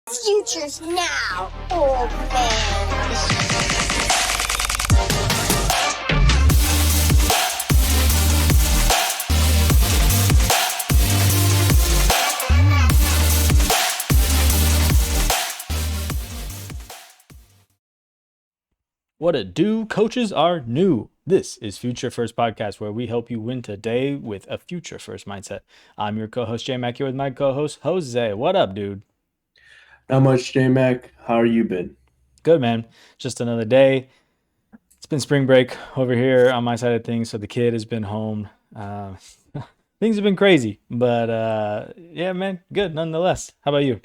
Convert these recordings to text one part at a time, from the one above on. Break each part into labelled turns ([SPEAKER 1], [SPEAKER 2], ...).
[SPEAKER 1] Futures now, old man.
[SPEAKER 2] What it do? Coaches are new. This is Future First Podcast, where we help you win today with a future first mindset. I'm your co-host Jay Mack here with my co-host Jose. What up, dude?
[SPEAKER 3] Not much, J Mac. How are you been?
[SPEAKER 2] Good, man. Just another day. It's been spring break over here on my side of things, so the kid has been home. Things have been crazy, but yeah, man, good nonetheless. How about you?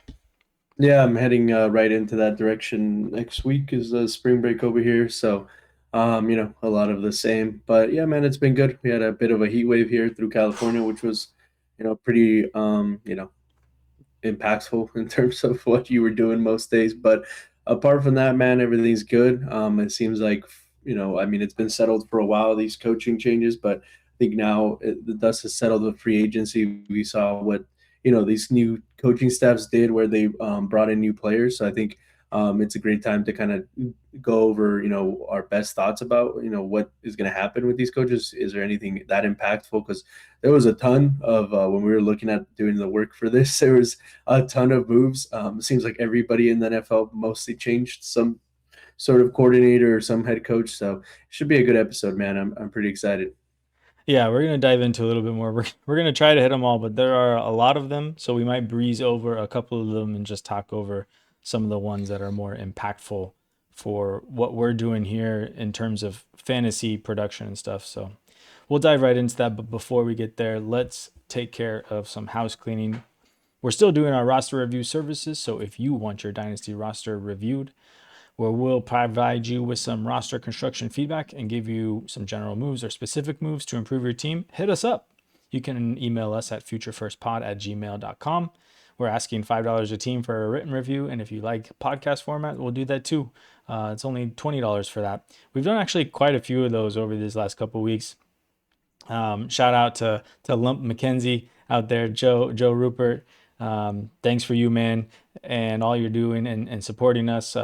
[SPEAKER 3] Yeah, I'm heading right into that direction. Next week is spring break over here, so a lot of the same. But yeah, man, it's been good. We had a bit of a heat wave here through California, which was, pretty impactful in terms of what you were doing most days. But apart from that, man, everything's good. It seems like, it's been settled for a while, these coaching changes, but I think now the dust has settled with free agency. We saw what, these new coaching staffs did where they brought in new players. So I think it's a great time to kind of go over, our best thoughts about, what is going to happen with these coaches. Is there anything that impactful? Because there was a ton of when we were looking at doing the work for this, there was a ton of moves. It seems like everybody in the NFL mostly changed some sort of coordinator or some head coach. So it should be a good episode, man. I'm pretty excited.
[SPEAKER 2] Yeah, we're gonna dive into a little bit more. We're gonna try to hit them all, but there are a lot of them, so we might breeze over a couple of them and just talk over some of the ones that are more impactful for what we're doing here in terms of fantasy production and stuff. So we'll dive right into that. But before we get there, let's take care of some house cleaning. We're still doing our roster review services, so if you want your dynasty roster reviewed, where we'll provide you with some roster construction feedback and give you some general moves or specific moves to improve your team, hit us up. You can email us at futurefirstpod@gmail.com. We're asking $5 a team for a written review, and if you like podcast format, we'll do that too. It's only $20 for that. We've done actually quite a few of those over these last couple of weeks. Shout out to Lump McKenzie out there, Joe Rupert. Thanks for you, man, and all you're doing and supporting us.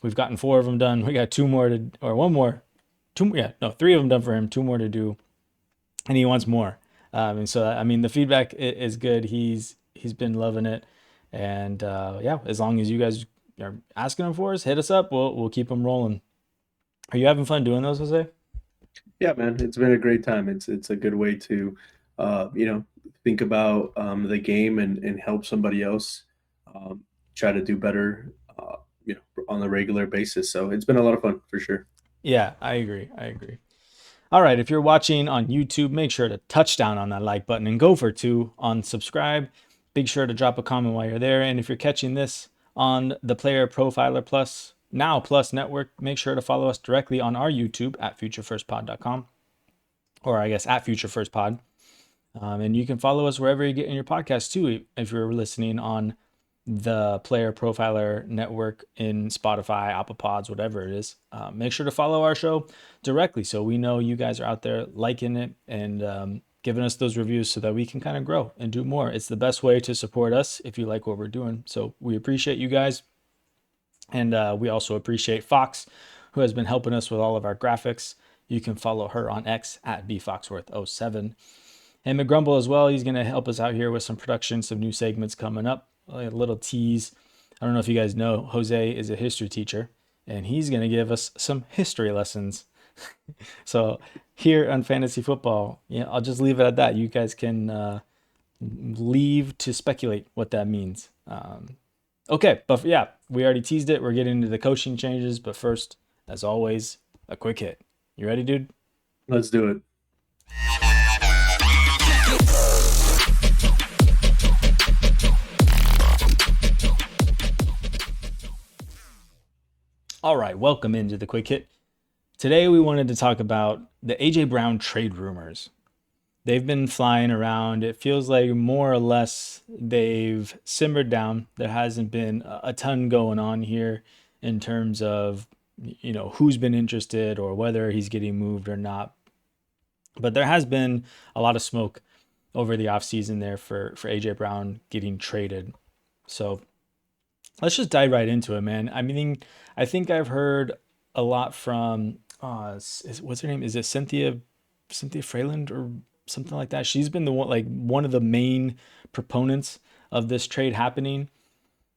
[SPEAKER 2] We've gotten 4 of them done. We got 2 more to, or 1 more, 2, yeah, no, 3 of them done for him, 2 more to do, and he wants more. And so, I mean, the feedback is good. He's been loving it, and yeah, as long as you guys are asking him for us, hit us up. We'll keep them rolling. Are you having fun doing those, Jose?
[SPEAKER 3] Yeah, man, it's been a great time. It's a good way to, think about the game and help somebody else try to do better, on the regular basis. So it's been a lot of fun for sure.
[SPEAKER 2] Yeah, I agree. All right, if you're watching on YouTube, make sure to touch down on that like button and go for 2 on subscribe. Big sure to drop a comment while you're there. And if you're catching this on the Player Profiler Plus, now Plus Network, make sure to follow us directly on our YouTube at futurefirstpod.com, or I guess at futurefirstpod. And you can follow us wherever you get in your podcast too. If you're listening on the Player Profiler Network in Spotify, Apple Pods, whatever it is, make sure to follow our show directly so we know you guys are out there liking it and giving us those reviews so that we can kind of grow and do more. It's the best way to support us if you like what we're doing. So we appreciate you guys. And we also appreciate Fox, who has been helping us with all of our graphics. You can follow her on X at bfoxworth07. And McGrumble as well. He's going to help us out here with some production, some new segments coming up. A little tease. I don't know if you guys know, Jose is a history teacher, and he's going to give us some history lessons. So here on Fantasy Football, yeah, I'll just leave it at that. You guys can leave to speculate what that means. Okay, but yeah, we already teased it. We're getting into the coaching changes, but first, as always, a quick hit. You ready, dude?
[SPEAKER 3] Let's do it.
[SPEAKER 2] All right, welcome into the quick hit. Today we wanted to talk about the AJ Brown trade rumors. They've been flying around. It feels like more or less they've simmered down. There hasn't been a ton going on here in terms of, who's been interested or whether he's getting moved or not. But there has been a lot of smoke over the offseason there for AJ Brown getting traded. So let's just dive right into it, man. I mean, I think I've heard a lot from what's her name? Is it Cynthia Freyland or something like that? She's been the one, like one of the main proponents of this trade happening.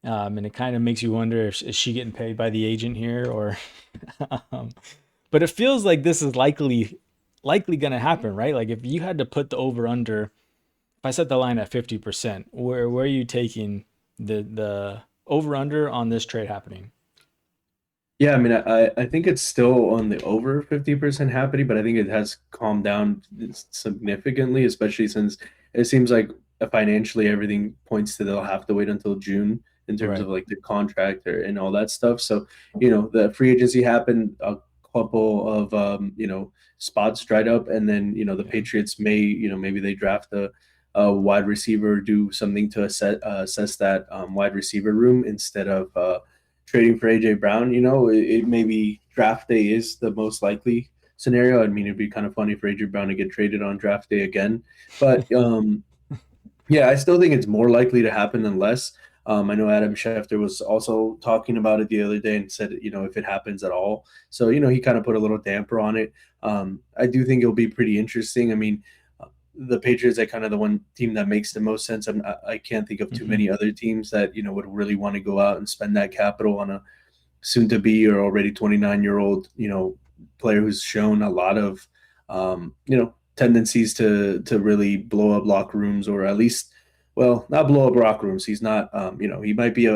[SPEAKER 2] And it kind of makes you wonder if is she getting paid by the agent here or um, but it feels like this is likely going to happen, right? Like if you had to put the over under, if I set the line at 50%, where are you taking the over under on this trade happening?
[SPEAKER 3] Yeah, I mean, I think it's still on the over 50% happening, but I think it has calmed down significantly, especially since it seems like financially everything points to they'll have to wait until June in terms of
[SPEAKER 2] Right.
[SPEAKER 3] like the contract and all that stuff. So, the free agency happened, a couple of spots dried up, and then the
[SPEAKER 2] Yeah.
[SPEAKER 3] Patriots may, maybe they draft a wide receiver, do something to assess that wide receiver room instead of trading for AJ Brown. It maybe draft day is the most likely scenario. I mean, it'd be kind of funny for AJ Brown to get traded on draft day again, but yeah, I still think it's more likely to happen than less. I know Adam Schefter was also talking about it the other day and said, if it happens at all. So, he kind of put a little damper on it. I do think it'll be pretty interesting. I mean, the Patriots are kind of the one team that makes the most sense. I can't think of too
[SPEAKER 2] Hmm.
[SPEAKER 3] many other teams that, would really want to go out and spend that capital on a soon to be or already 29-year-old, player who's shown a lot of, tendencies to really blow up locker rooms, or at least, well, not blow up locker rooms. He's not, he might be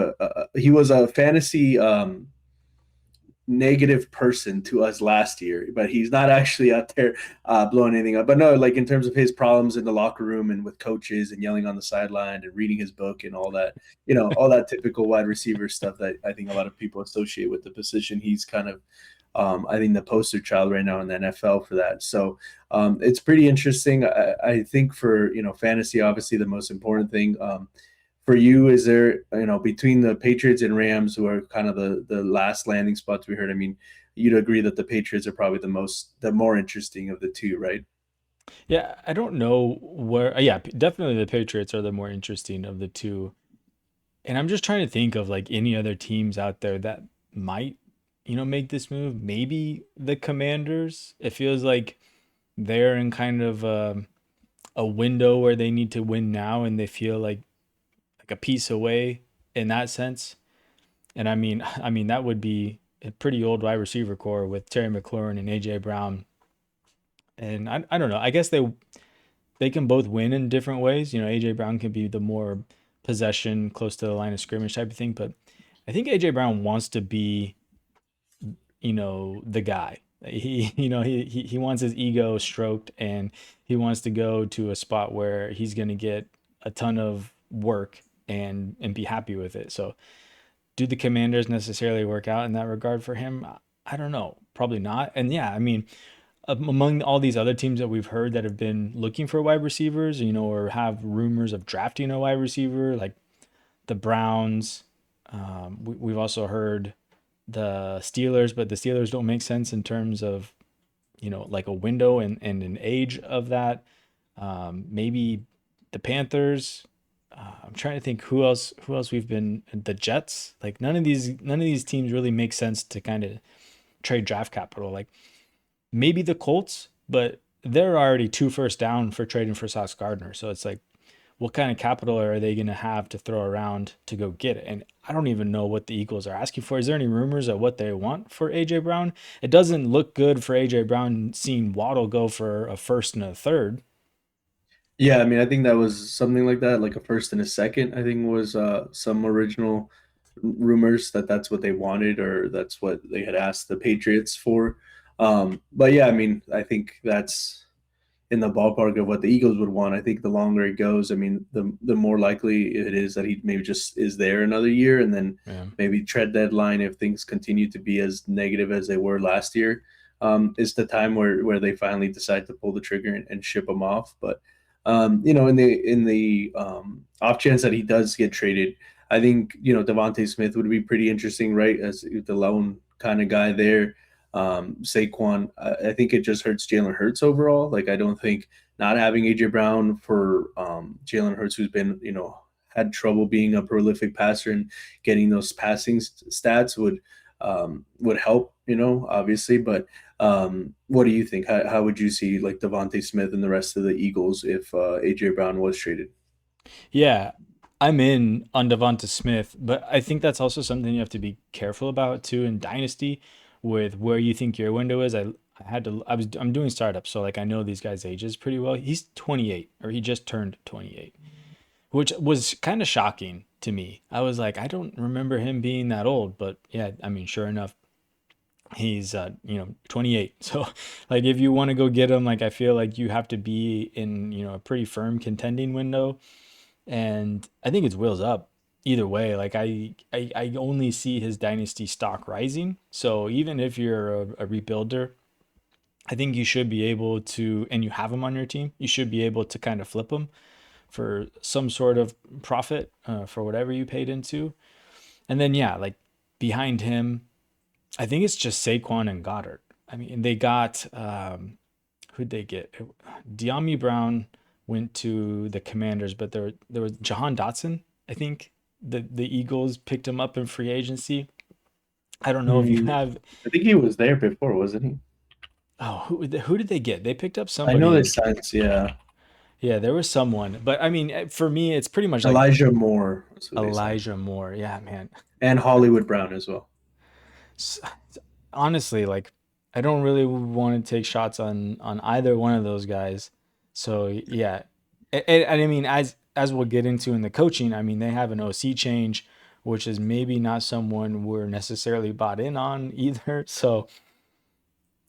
[SPEAKER 3] he was a fantasy, negative person to us last year, but he's not actually out there blowing anything up. But no, like in terms of his problems in the locker room and with coaches and yelling on the sideline and reading his book and all that, all that typical wide receiver stuff that I think a lot of people associate with the position. He's kind of, I think, the poster child right now in the NFL for that. So it's pretty interesting. I think for fantasy, obviously the most important thing. For you, is there, between the Patriots and Rams, who are kind of the last landing spots we heard? I mean, you'd agree that the Patriots are probably the more interesting of the two, right?
[SPEAKER 2] Yeah, I don't know where. Yeah, definitely the Patriots are the more interesting of the two. And I'm just trying to think of like any other teams out there that might, make this move. Maybe the Commanders. It feels like they're in kind of a window where they need to win now, and they feel like a piece away in that sense. And I mean that would be a pretty old wide receiver core with Terry McLaurin and AJ Brown. And I don't know. I guess they can both win in different ways. AJ Brown can be the more possession, close to the line of scrimmage type of thing, but I think AJ Brown wants to be, the guy. He wants his ego stroked, and he wants to go to a spot where he's going to get a ton of work and be happy with it. So, do the Commanders necessarily work out in that regard for him? I don't know. Probably not. And yeah, I mean, among all these other teams that we've heard that have been looking for wide receivers, or have rumors of drafting a wide receiver, like the Browns. We've also heard the Steelers, but the Steelers don't make sense in terms of, like a window and an age of that. Maybe the Panthers. I'm trying to think who else we've been, the Jets. Like none of these teams really make sense to kind of trade draft capital. Like maybe the Colts, but they're already two first down for trading for Sauce Gardner. So it's like, what kind of capital are they going to have to throw around to go get it? And I don't even know what the Eagles are asking for. Is there any rumors of what they want for AJ Brown? It doesn't look good for AJ Brown seeing Waddle go for a first and a third.
[SPEAKER 3] Yeah, I mean, I think that was something like that, like a first and a second. I think was some original rumors that that's what they wanted, or that's what they had asked the Patriots for. But yeah, I mean, I think that's in the ballpark of what the Eagles would want. I think the longer it goes, I mean, the more likely it is that he maybe just is there another year, and then
[SPEAKER 2] Yeah.
[SPEAKER 3] maybe tread deadline if things continue to be as negative as they were last year. Is the time where they finally decide to pull the trigger and ship him off. But in the off chance that he does get traded, I think Devontae Smith would be pretty interesting, right? As the lone kind of guy there. Saquon, I think it just hurts Jalen Hurts overall. Like, I don't think not having AJ Brown for Jalen Hurts, who's been had trouble being a prolific passer and getting those passing stats would help, obviously. But what do you think? How would you see like Devontae Smith and the rest of the Eagles if AJ Brown was traded?
[SPEAKER 2] Yeah, I'm in on Devonta Smith, but I think that's also something you have to be careful about too in Dynasty with where you think your window is. I'm doing startups, so like I know these guys' ages pretty well. He's 28, or he just turned 28, which was kind of shocking to me. I was like, I don't remember him being that old, but yeah, I mean, sure enough, he's 28. So like if you want to go get him, like I feel like you have to be in, a pretty firm contending window. And I think it's wheels up either way. Like I only see his dynasty stock rising. So even if you're a rebuilder, I think you should be able to, and you have him on your team, you should be able to kind of flip him for some sort of profit for whatever you paid into. And then, yeah, like behind him, I think it's just Saquon and Goddard. I mean, they got, who'd they get? De'Ami Brown went to the Commanders, but there was Jahan Dotson. I think the Eagles picked him up in free agency. I don't know if you have.
[SPEAKER 3] I think he was there before, wasn't he?
[SPEAKER 2] Oh, who did they get? They picked up
[SPEAKER 3] I
[SPEAKER 2] somebody.
[SPEAKER 3] know they signed, yeah.
[SPEAKER 2] Yeah, there was someone, but I mean, for me, it's pretty much like
[SPEAKER 3] Elijah Moore.
[SPEAKER 2] Elijah Moore. Yeah, man.
[SPEAKER 3] And Hollywood Brown as well.
[SPEAKER 2] S- Honestly, like I don't really want to take shots on either one of those guys. So yeah, and I mean, as we'll get into in the coaching, I mean, they have an OC change, which is maybe not someone we're necessarily bought in on either. So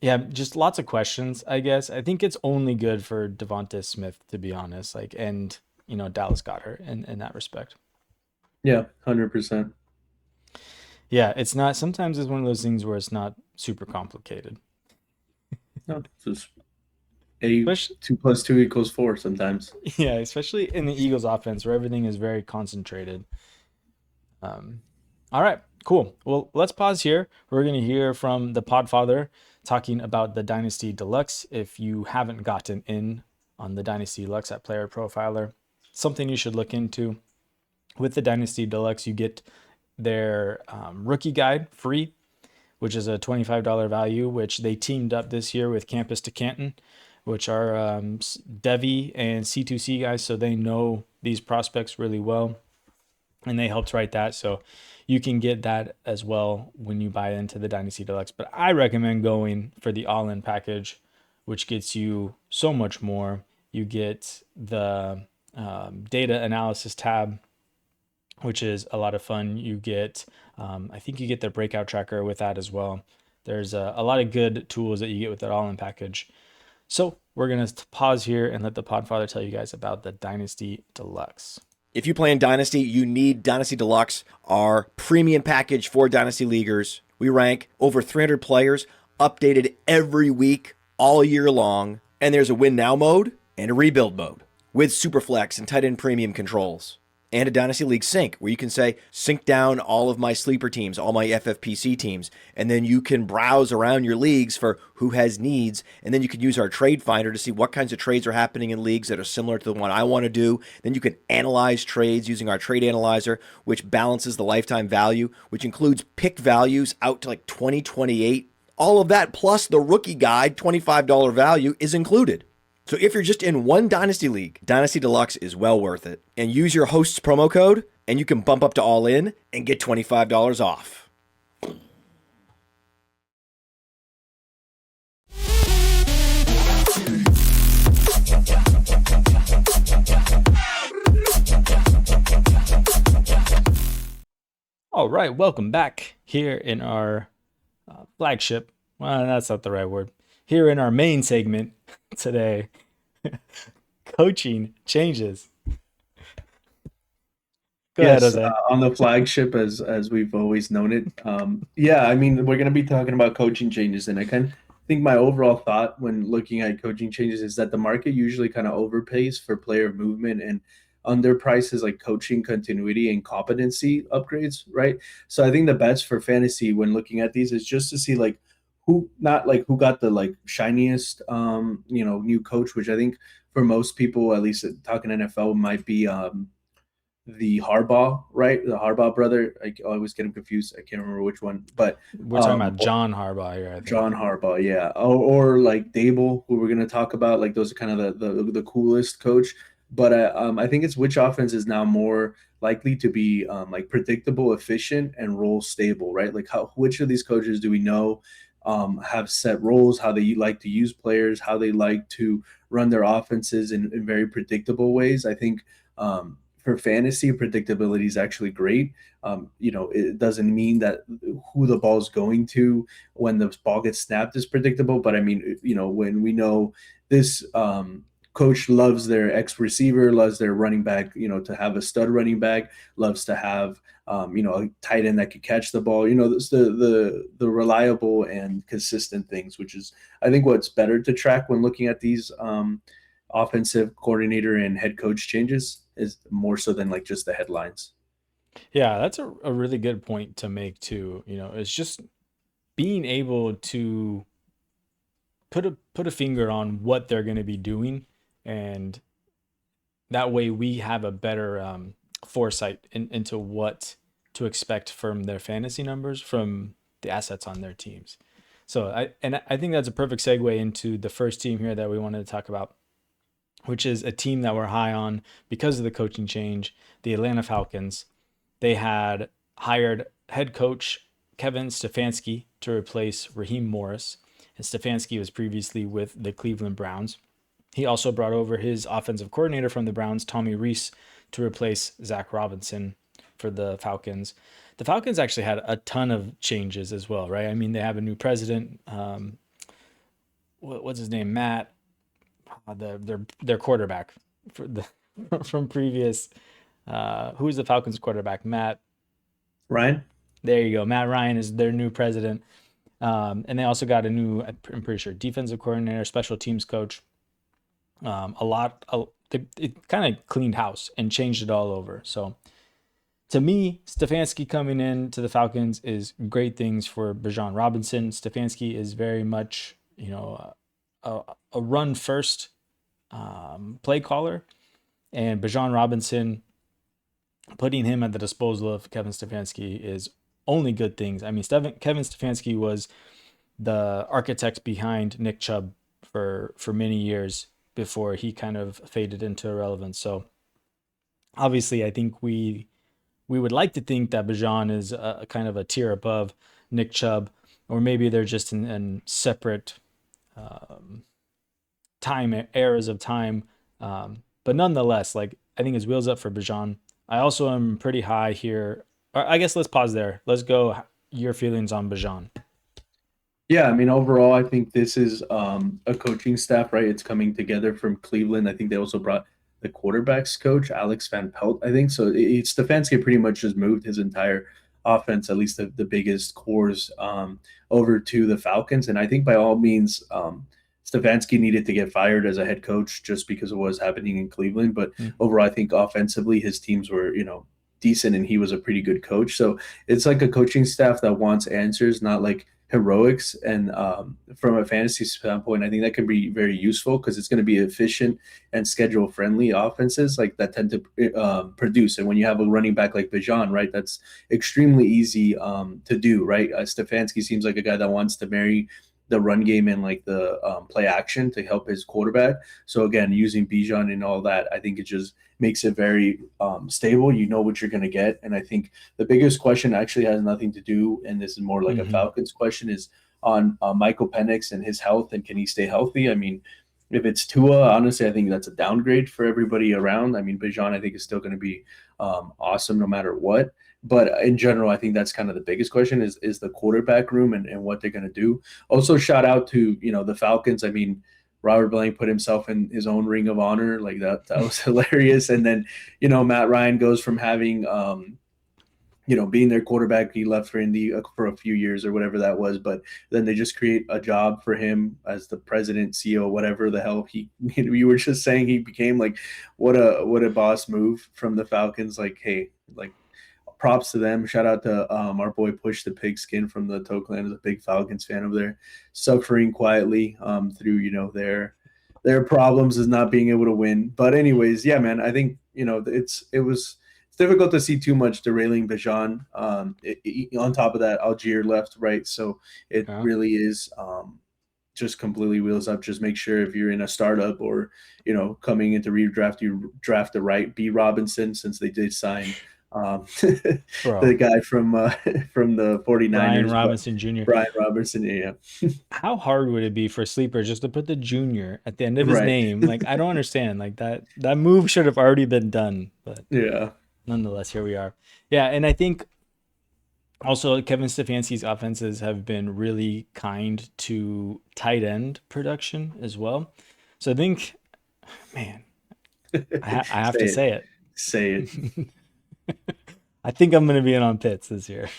[SPEAKER 2] yeah, just lots of questions, I guess. I think it's only good for Devonta Smith, to be honest, like, and Dallas Goedert in that respect.
[SPEAKER 3] Yeah, 100%.
[SPEAKER 2] Yeah, it's not. Sometimes it's one of those things where it's not super complicated.
[SPEAKER 3] No, just
[SPEAKER 2] Especially,
[SPEAKER 3] 2 + 2 = 4 sometimes.
[SPEAKER 2] yeah, especially in the Eagles offense where everything is very concentrated. All right, cool. Well, let's pause here. We're going to hear from the Podfather talking about the Dynasty Deluxe. If you haven't gotten in on the Dynasty Deluxe at Player Profiler, something you should look into. With the Dynasty Deluxe, you get their rookie guide free, which is a $25 value, which they teamed up this year with Campus to Canton, which are Devi and C2C guys, so they know these prospects really well, and they helped write that. So you can get that as well when you buy into the Dynasty Deluxe. But I recommend going for the all-in package, which gets you so much more. You get the data analysis tab, which is a lot of fun. You get, I think you get the breakout tracker with that as well. There's a lot of good tools that you get with that all-in package. So we're going to pause here and let the Podfather tell you guys about the Dynasty Deluxe.
[SPEAKER 4] If you play in Dynasty, you need Dynasty Deluxe, our premium package for Dynasty Leaguers. We rank over 300 players, updated every week, all year long. And there's a win now mode and a rebuild mode with superflex and tight end premium controls. And a Dynasty League sync where you can say, sync down all of my sleeper teams, all my FFPC teams, and then you can browse around your leagues for who has needs, and then you can use our trade finder to see what kinds of trades are happening in leagues that are similar to the one I want to do. Then you can analyze trades using our trade analyzer, which balances the lifetime value, which includes pick values out to like 2028. All of that plus the rookie guide, $25 value is included. So if you're just in one Dynasty League, Dynasty Deluxe is well worth it. And use your host's promo code, and you can bump up to all in and get $25 off.
[SPEAKER 2] All right, welcome back here in our flagship. Well, that's not the right word. Here in our main segment today, coaching changes. Go ahead,
[SPEAKER 3] Yes,
[SPEAKER 2] Jose.
[SPEAKER 3] on the flagship, as we've always known it. Yeah, I mean, we're going to be talking about coaching changes, and I kind of think my overall thought when looking at coaching changes is that the market usually kind of overpays for player movement and underprices like coaching continuity and competency upgrades, right? So I think the best for fantasy when looking at these is just to see like who got the like shiniest new coach, which I think for most people, at least talking NFL, might be the Harbaugh, right? The Harbaugh brother. I always get him confused. I can't remember which one, but
[SPEAKER 2] We're talking about John Harbaugh here, I think.
[SPEAKER 3] John Harbaugh, yeah, or like Dable, who we're gonna talk about. Like those are kind of the coolest coach. But I think it's which offense is now more likely to be like predictable, efficient, and role stable, right? Like which of these coaches do we know have set roles, how they like to use players, how they like to run their offenses in very predictable ways. I think for fantasy, predictability is actually great. It doesn't mean that who the ball is going to when the ball gets snapped is predictable. But I mean, when we know this coach loves their ex receiver, loves their running back, to have a stud running back, loves to have, a tight end that could catch the ball, this, the reliable and consistent things, which is, I think, what's better to track when looking at these offensive coordinator and head coach changes is more so than like just the headlines.
[SPEAKER 2] Yeah, that's a really good point to make too. It's just being able to put a finger on what they're going to be doing, and that way we have a better foresight into what to expect from their fantasy numbers, from the assets on their teams. So I think that's a perfect segue into the first team here that we wanted to talk about, which is a team that we're high on because of the coaching change, the Atlanta Falcons. They had hired head coach Kevin Stefanski to replace Raheem Morris, and Stefanski was previously with the Cleveland Browns. He also brought over his offensive coordinator from the Browns, Tommy Rees, to replace Zach Robinson for the Falcons. The Falcons actually had a ton of changes as well, right? I mean, they have a new president. What's his name? Matt. Their quarterback from previous. Who's the Falcons quarterback? Matt
[SPEAKER 3] Ryan.
[SPEAKER 2] There you go. Matt Ryan is their new president. And they also got a new, I'm pretty sure, defensive coordinator, special teams coach. It kind of cleaned house and changed it all over. So to me, Stefanski coming in to the Falcons is great things for Bijan Robinson. Stefanski is very much, a run first play caller, and Bijan Robinson, putting him at the disposal of Kevin Stefanski is only good things. I mean, Kevin Stefanski was the architect behind Nick Chubb for many years before he kind of faded into irrelevance. So obviously, I think we would like to think that Bijan is a kind of a tier above Nick Chubb, or maybe they're just in separate eras of time. But nonetheless, I think his wheels up for Bijan. I also am pretty high here. I guess let's pause there. Let's go your feelings on Bijan.
[SPEAKER 3] Yeah, I mean, overall, I think this is a coaching staff, right? It's coming together from Cleveland. I think they also brought the quarterbacks coach, Alex Van Pelt, I think. So Stefanski pretty much just moved his entire offense, at least the biggest cores, over to the Falcons. And I think by all means, Stefanski needed to get fired as a head coach just because of what was happening in Cleveland. But overall, I think offensively, his teams were, decent, and he was a pretty good coach. So it's like a coaching staff that wants answers, not like heroics. And from a fantasy standpoint, I think that can be very useful because it's going to be efficient and schedule friendly offenses like that tend to produce. And when you have a running back like Bijan, right, that's extremely easy to do, right? Stefanski seems like a guy that wants to marry the run game and like the play action to help his quarterback. So again, using Bijan and all that, I think it just makes it very stable. You know what you're going to get. And I think the biggest question actually has nothing to do, and this is more like a Falcons question, is on Michael Penix and his health, and can he stay healthy? I mean, if it's Tua, honestly, I think that's a downgrade for everybody around. I mean, Bijan, I think, is still going to be awesome no matter what. But in general, I think that's kind of the biggest question is the quarterback room and what they're going to do. Also, shout out to, the Falcons. I mean, Robert Blank put himself in his own ring of honor. Like that was hilarious. And then, Matt Ryan goes from having, being their quarterback. He left for Indy for a few years or whatever that was. But then they just create a job for him as the president, CEO, whatever the hell you were just saying he became. Like, what a boss move from the Falcons. Like, hey, like, props to them. Shout out to our boy Push the Pigskin from the Tokeland, is a big Falcons fan over there, suffering quietly through their problems is not being able to win. But anyways, yeah, man, I think it's difficult to see too much derailing Bijan. On top of that, Algier left, right? So it
[SPEAKER 2] Yeah.
[SPEAKER 3] really is just completely wheels up. Just make sure if you're in a startup or, coming into redraft, you draft the right B Robinson, since they did sign
[SPEAKER 2] Bro.
[SPEAKER 3] the guy from the 49ers.
[SPEAKER 2] Brian
[SPEAKER 3] but
[SPEAKER 2] Robinson Jr.
[SPEAKER 3] Brian Robertson, yeah.
[SPEAKER 2] How hard would it be for Sleeper just to put the junior at the end of his
[SPEAKER 3] Right.
[SPEAKER 2] name? Like, I don't understand. Like that move should have already been done, but
[SPEAKER 3] Yeah.
[SPEAKER 2] nonetheless, here we are. Yeah, and I think also Kevin Stefanski's offenses have been really kind to tight end production as well. So I think, man, I have to say it.
[SPEAKER 3] Say it.
[SPEAKER 2] I think I'm going to be in on Pitts this year.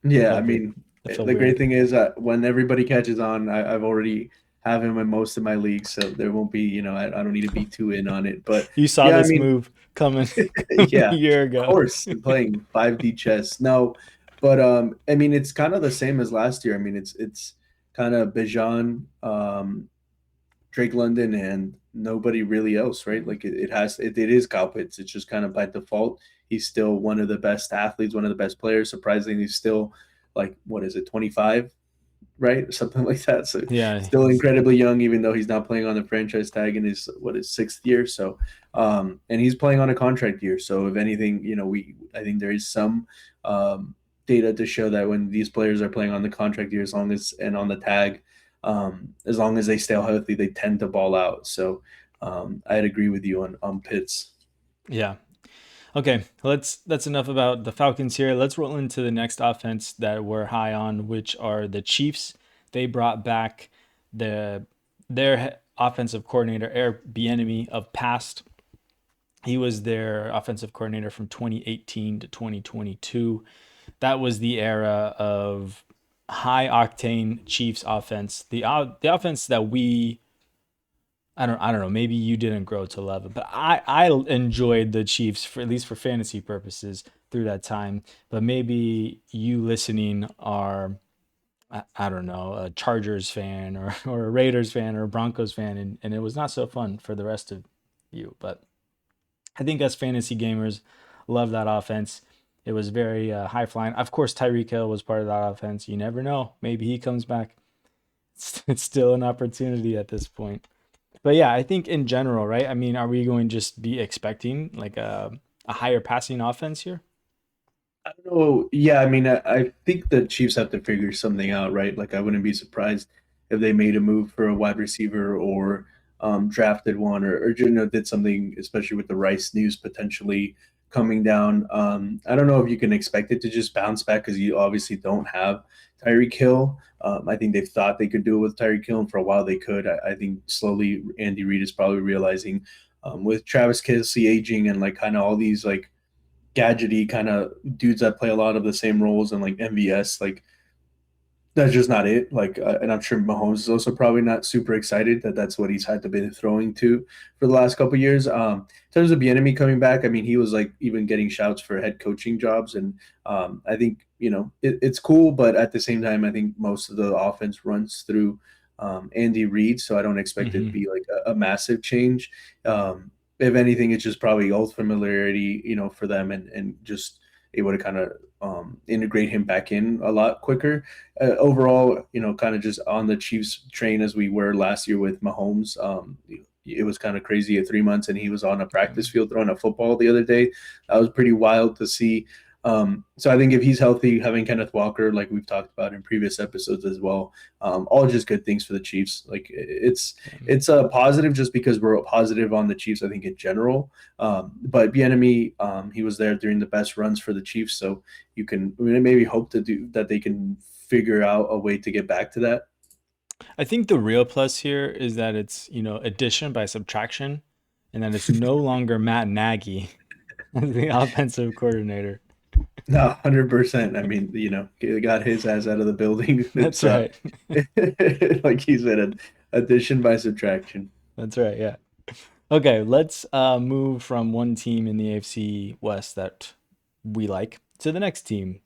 [SPEAKER 3] Yeah,
[SPEAKER 2] I
[SPEAKER 3] I
[SPEAKER 2] feel
[SPEAKER 3] mean,
[SPEAKER 2] I feel
[SPEAKER 3] the great
[SPEAKER 2] weird.
[SPEAKER 3] thing is when everybody catches on, I've already have him in most of my leagues, so there won't be, I don't need to be too in on it. But
[SPEAKER 2] You saw
[SPEAKER 3] yeah, I
[SPEAKER 2] this
[SPEAKER 3] mean,
[SPEAKER 2] move coming a
[SPEAKER 3] yeah,
[SPEAKER 2] year
[SPEAKER 3] of
[SPEAKER 2] ago.
[SPEAKER 3] course, playing 5D chess. No, but I mean, it's kind of the same as last year. I mean, it's kind of Bijan, Drake London, and nobody really else, right? Like it is Kyle Pitts. It's just kind of by default. He's still one of the best athletes, one of the best players. Surprisingly, he's still like, what is it, 25, right? Something like that. So
[SPEAKER 2] Yeah,
[SPEAKER 3] still incredibly young, even though he's not playing on the franchise tag in his sixth year. So and he's playing on a contract year. So if anything, I think there is some data to show that when these players are playing on the contract year, as long as and on the tag, as long as they stay healthy, they tend to ball out. So I'd agree with you on Pitts.
[SPEAKER 2] yeah. Okay, that's enough about the Falcons here. Let's roll into the next offense that we're high on, which are the Chiefs. They brought back their offensive coordinator, Eric Bieniemy of past. He was their offensive coordinator from 2018 to 2022. That was the era of high octane Chiefs offense. The offense that I don't know. Maybe you didn't grow to love it, but I enjoyed the Chiefs for at least for fantasy purposes through that time. But maybe you listening are I don't know, a Chargers fan or a Raiders fan or a Broncos fan, and it was not so fun for the rest of you. But I think as fantasy gamers, love that offense. It was very high flying. Of course, Tyreek Hill was part of that offense. You never know. Maybe he comes back. It's still an opportunity at this point. But yeah, I think in general, right? I mean, are we going to just be expecting like a higher passing offense here?
[SPEAKER 3] I don't know. Yeah, I mean, I think the Chiefs have to figure something out, right? Like, I wouldn't be surprised if they made a move for a wide receiver or drafted one or did something, especially with the Rice news potentially coming down. I don't know if you can expect it to just bounce back because you obviously don't have Tyreek Hill. I think they thought they could do it with Tyreek Hill, and for a while they could. I think slowly Andy Reid is probably realizing with Travis Kelce aging and like kind of all these like gadgety kind of dudes that play a lot of the same roles and like MVS, like that's just not it. Like, and I'm sure Mahomes is also probably not super excited that that's what he's had to be throwing to for the last couple of years. In terms of Bieniemy coming back, I mean, he was like even getting shouts for head coaching jobs, and I think it's cool, but at the same time, I think most of the offense runs through Andy Reid, so I don't expect it to be like a massive change. If anything, it's just probably old familiarity, for them, and just able to kind of integrate him back in a lot quicker. Overall, kind of just on the Chiefs train as we were last year with Mahomes. It was kind of crazy at 3 months, and he was on a practice field throwing a football the other day. That was pretty wild to see. So I think if he's healthy, having Kenneth Walker, like we've talked about in previous episodes as well, all just good things for the Chiefs. Like it's a positive just because we're positive on the Chiefs, I think in general. But Bieniemy, he was there during the best runs for the Chiefs, so you can maybe hope to do that. They can figure out a way to get back to that.
[SPEAKER 2] I think the real plus here is that it's addition by subtraction, and that it's no longer Matt Nagy as the offensive coordinator.
[SPEAKER 3] No, 100%. I mean, he got his ass out of the building.
[SPEAKER 2] That's right.
[SPEAKER 3] Like he said, addition by subtraction.
[SPEAKER 2] That's right. Yeah. Okay, let's move from one team in the AFC West that we like to the next team.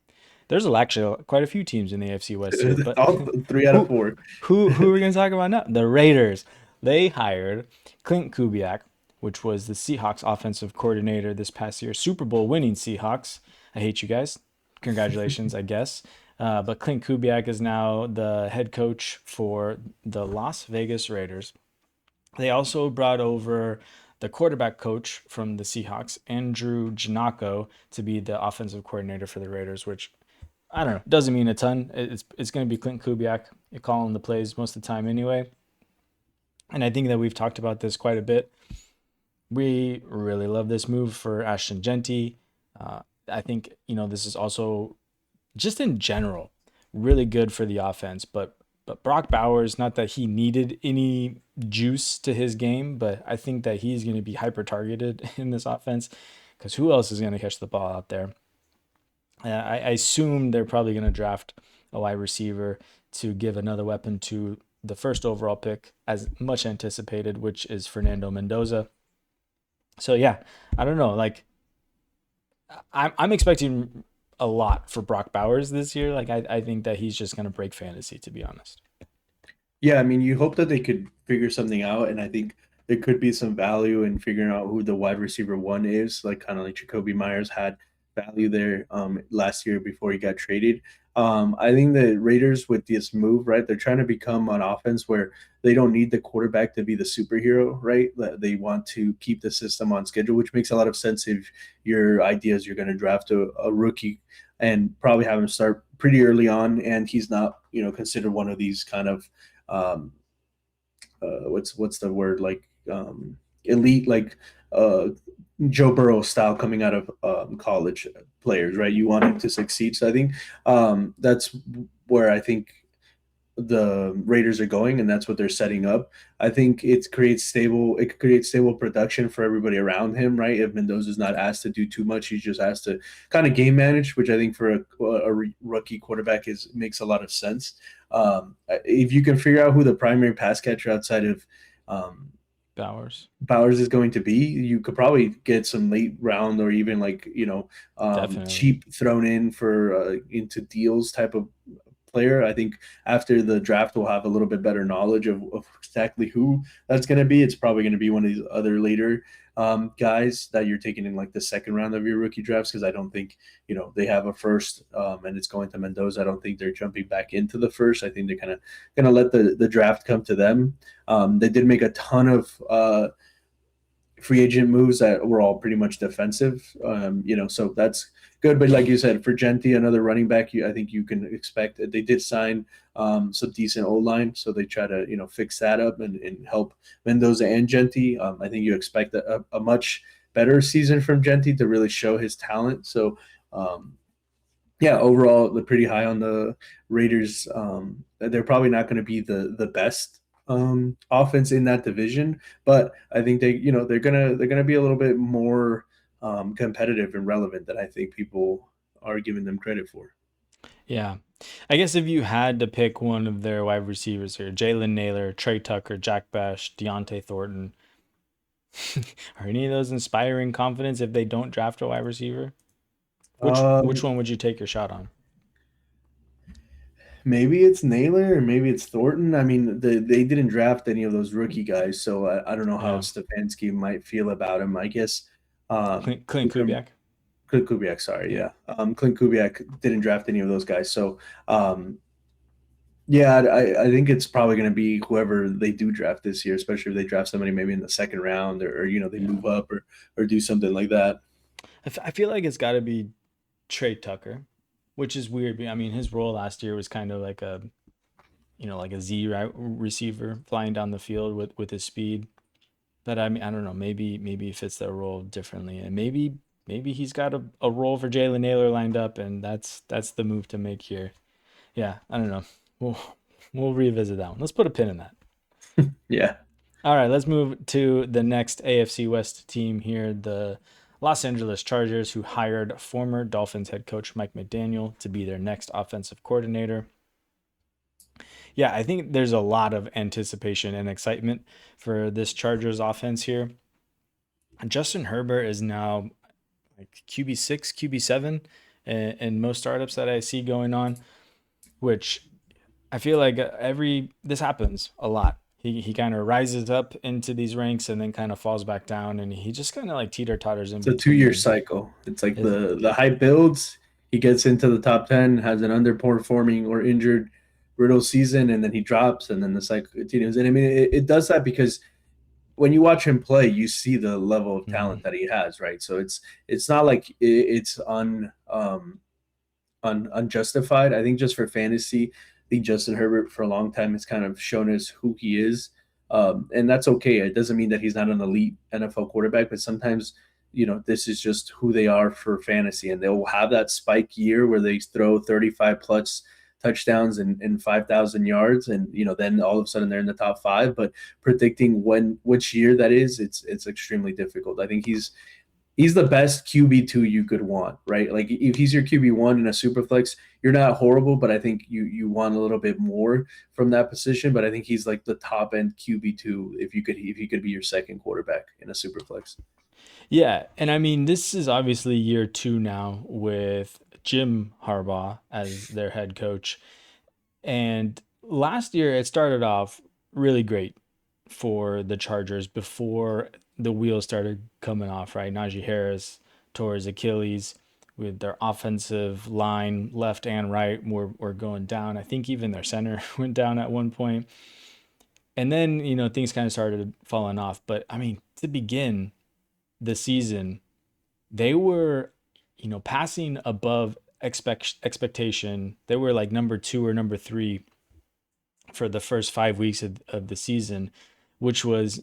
[SPEAKER 2] There's actually quite a few teams in the AFC West here, but
[SPEAKER 3] all 3 out of 4.
[SPEAKER 2] Who are we going to talk about now? The Raiders. They hired Clint Kubiak, which was the Seahawks offensive coordinator this past year, Super Bowl winning Seahawks. I hate you guys. Congratulations, I guess. But Clint Kubiak is now the head coach for the Las Vegas Raiders. They also brought over the quarterback coach from the Seahawks, Andrew Janocko, to be the offensive coordinator for the Raiders, which I don't know, doesn't mean a ton. It's going to be Clint Kubiak calling the plays most of the time anyway. And I think that we've talked about this quite a bit. We really love this move for Ashton Genty. I think, this is also just in general really good for the offense. But Brock Bowers, not that he needed any juice to his game, but I think that he's going to be hyper targeted in this offense because who else is going to catch the ball out there? I assume they're probably going to draft a wide receiver to give another weapon to the first overall pick, as much anticipated, which is Fernando Mendoza. So yeah, I don't know. Like, I'm expecting a lot for Brock Bowers this year. Like, I think that he's just going to break fantasy, to be honest.
[SPEAKER 3] Yeah, I mean, you hope that they could figure something out, and I think there could be some value in figuring out who the wide receiver one is, like kind of like Jacoby Myers had value there last year before he got traded. I think the Raiders with this move, right, they're trying to become an offense where they don't need the quarterback to be the superhero, right? They want to keep the system on schedule, which makes a lot of sense if your idea is you're going to draft a rookie and probably have him start pretty early on, and he's not, considered one of these kind of what's the word, like elite, like Joe Burrow style coming out of college players, right? You want him to succeed. So I think that's where I think the Raiders are going, and that's what they're setting up. I think it creates stable production for everybody around him, right? If Mendoza's not asked to do too much, he's just asked to kind of game manage, which I think for a rookie quarterback makes a lot of sense. If you can figure out who the primary pass catcher outside of Bowers is going to be, you could probably get some late round or even like cheap thrown in for into deals type of player. I think after the draft we'll have a little bit better knowledge of exactly who that's going to be. It's probably going to be one of these other later guys that you're taking in like the second round of your rookie drafts, because I don't think they have a first and it's going to Mendoza. I don't think they're jumping back into the first. I think they're kind of going to let the draft come to them. They did make a ton of free agent moves that were all pretty much defensive, so that's good. But like you said, for Genty, another running back, I think you can expect they did sign some decent O-line, so they try to fix that up and help Mendoza and Genty. I think you expect a much better season from Genty to really show his talent. So overall they're pretty high on the Raiders. They're probably not going to be the best offense in that division, but I think they're gonna be a little bit more competitive and relevant than I think people are giving them credit for.
[SPEAKER 2] Yeah, I guess if you had to pick one of their wide receivers here, Jalen Naylor, Trey Tucker, Jack Bash, Deontay Thornton, are any of those inspiring confidence if they don't draft a wide receiver? Which one would you take your shot on?
[SPEAKER 3] Maybe it's Naylor or maybe it's Thornton. I mean, they didn't draft any of those rookie guys, so I don't know how Stefanski might feel about him. I guess
[SPEAKER 2] Clint Kubiak.
[SPEAKER 3] Clint Kubiak, sorry, yeah. Clint Kubiak didn't draft any of those guys, so I think it's probably going to be whoever they do draft this year, especially if they draft somebody maybe in the second round or they move up or do something like that.
[SPEAKER 2] I feel like it's got to be Trey Tucker, which is weird. I mean, his role last year was kind of like a Z receiver flying down the field with his speed. But I mean, I don't know. Maybe he fits that role differently, and maybe he's got a role for Jalen Naylor lined up, and that's the move to make here. Yeah, I don't know. We'll revisit that one. Let's put a pin in that.
[SPEAKER 3] Yeah.
[SPEAKER 2] All right, let's move to the next AFC West team here, the Los Angeles Chargers, who hired former Dolphins head coach Mike McDaniel to be their next offensive coordinator. Yeah, I think there's a lot of anticipation and excitement for this Chargers offense here. Justin Herbert is now like QB6, QB7 in most startups that I see going on, which I feel like this happens a lot. he kind of rises up into these ranks and then kind of falls back down, and he just kind of like teeter-totters in
[SPEAKER 3] It's a
[SPEAKER 2] between.
[SPEAKER 3] 2-year cycle. It's like
[SPEAKER 2] Is-
[SPEAKER 3] the high builds, he gets into the top 10, has an underperforming or injured riddle season, and then he drops, and then the cycle continues. And I mean, it does that because when you watch him play, you see the level of talent that he has, right? So it's not like it's unjustified. I think just for fantasy, I think Justin Herbert for a long time has kind of shown us who he is, and that's okay. It doesn't mean that he's not an elite NFL quarterback, but sometimes this is just who they are for fantasy, and they'll have that spike year where they throw 35 plus touchdowns and 5,000 yards, and then all of a sudden they're in the top five. But predicting which year that is, it's extremely difficult. I think he's the best QB2 you could want, right? Like if he's your QB1 in a superflex, you're not horrible, but I think you want a little bit more from that position. But I think he's like the top end QB2 if you could be your second quarterback in a superflex.
[SPEAKER 2] Yeah, and I mean, this is obviously year 2 now with Jim Harbaugh as their head coach. And last year it started off really great for the Chargers before the wheels started coming off, right? Najee Harris tore his Achilles with their offensive line, left and right, were going down. I think even their center went down at one point. And then, things kind of started falling off. But I mean, to begin the season, they were, passing above expectation. They were like number 2 or number 3 for the first 5 weeks of the season, which was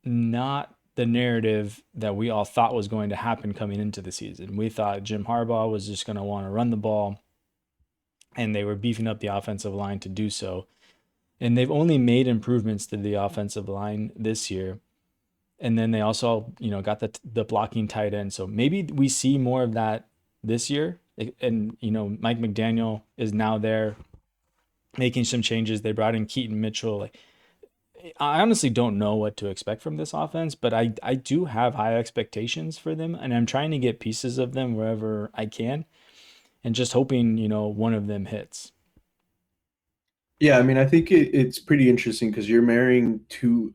[SPEAKER 2] not the narrative that we all thought was going to happen coming into the season. We thought Jim Harbaugh was just going to want to run the ball, and they were beefing up the offensive line to do so. And they've only made improvements to the offensive line this year. And then they also, got the blocking tight end. So maybe we see more of that this year. And, Mike McDaniel is now there making some changes. They brought in Keaton Mitchell. Like, I honestly don't know what to expect from this offense, but I do have high expectations for them, and I'm trying to get pieces of them wherever I can, and just hoping, one of them hits.
[SPEAKER 3] Yeah, I mean, I think it's pretty interesting because you're marrying two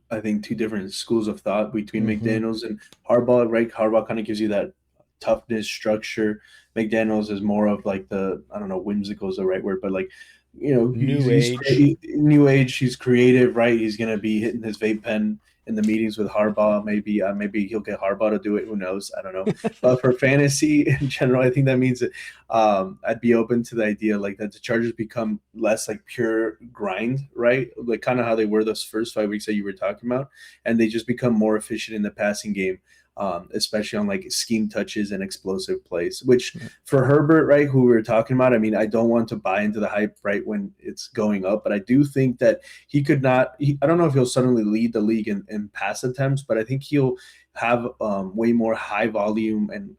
[SPEAKER 3] different schools of thought between McDaniels and Harbaugh, right? Harbaugh kind of gives you that toughness structure. McDaniels is more of like I don't know, whimsical is the right word, but like,
[SPEAKER 2] New age.
[SPEAKER 3] New age. He's creative, right? He's going to be hitting his vape pen in the meetings with Harbaugh. Maybe he'll get Harbaugh to do it. Who knows? I don't know. But for fantasy in general, I think that means that I'd be open to the idea like that the Chargers become less like pure grind, right? Like kind of how they were those first 5 weeks that you were talking about, and they just become more efficient in the passing game. Especially on like scheme touches and explosive plays, which for Herbert, right, who we were talking about, I mean, I don't want to buy into the hype right when it's going up, but I do think that he could not, I don't know if he'll suddenly lead the league in pass attempts, but I think he'll have way more high volume and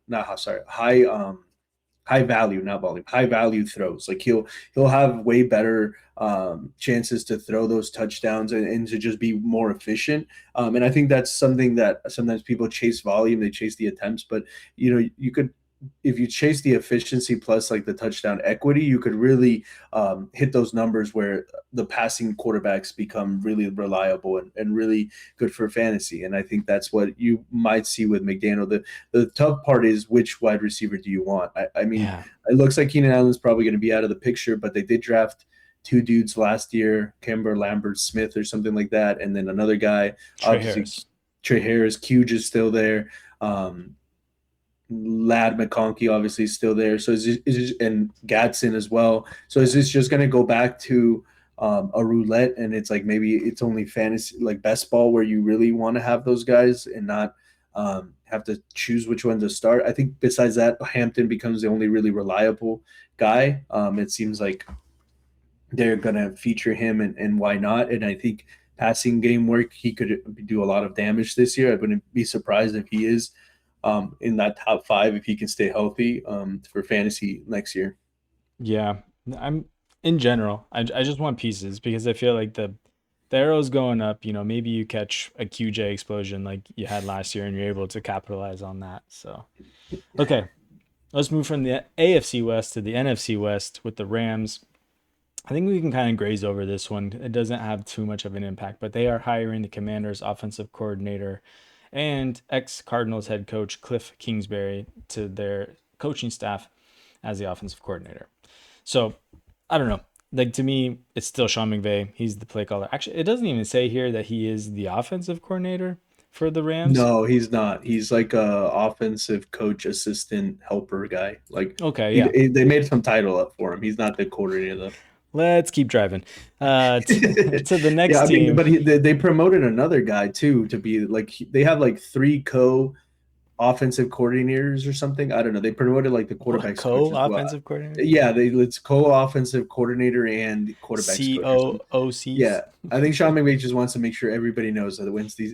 [SPEAKER 3] high value, not volume, high value throws. Like he'll have way better chances to throw those touchdowns and to just be more efficient. And I think that's something that sometimes people chase volume, they chase the attempts, but you could, if you chase the efficiency plus like the touchdown equity, you could really hit those numbers where the passing quarterbacks become really reliable and really good for fantasy. And I think that's what you might see with McDaniel. The tough part is which wide receiver do you want? I mean, It looks like Keenan Allen's probably going to be out of the picture, but they did draft 2 dudes last year, Kimber Lambert Smith or something like that, and then another guy, Trey Harris, Q is still there. Lad McConkey obviously is still there. So and Gadsden as well. So is this just going to go back to a roulette, and it's like maybe it's only fantasy like best ball where you really want to have those guys and not have to choose which one to start? I think besides that, Hampton becomes the only really reliable guy. It seems like they're going to feature him, and why not? And I think passing game work, he could do a lot of damage this year. I wouldn't be surprised if he is in that top 5 if he can stay healthy for fantasy next year.
[SPEAKER 2] Yeah, I'm in general. I just want pieces because I feel like the arrow's going up. Maybe you catch a QJ explosion like you had last year, and you're able to capitalize on that. So, okay, let's move from the AFC West to the NFC West with the Rams. I think we can kind of graze over this one. It doesn't have too much of an impact, but they are hiring the Commanders' offensive coordinator and ex-Cardinals head coach Cliff Kingsbury to their coaching staff as the offensive coordinator. So I don't know. Like, to me, it's still Sean McVay. He's the play caller. Actually, it doesn't even say here that he is the offensive coordinator for the Rams.
[SPEAKER 3] No, he's not. He's like a offensive coach, assistant, helper guy. Like
[SPEAKER 2] Okay, yeah.
[SPEAKER 3] they made some title up for him. He's not the coordinator though.
[SPEAKER 2] Let's keep driving. To the next
[SPEAKER 3] Yeah, I mean,
[SPEAKER 2] team.
[SPEAKER 3] but they promoted another guy too to be like they have like three offensive coordinators or something. I don't know. They promoted like the quarterbacks coach as well.
[SPEAKER 2] Co-offensive coordinator?
[SPEAKER 3] Yeah, it's co-offensive coordinator and quarterbacks coach or something.
[SPEAKER 2] COOCs?
[SPEAKER 3] Yeah, I think Sean McVay just wants to make sure everybody knows that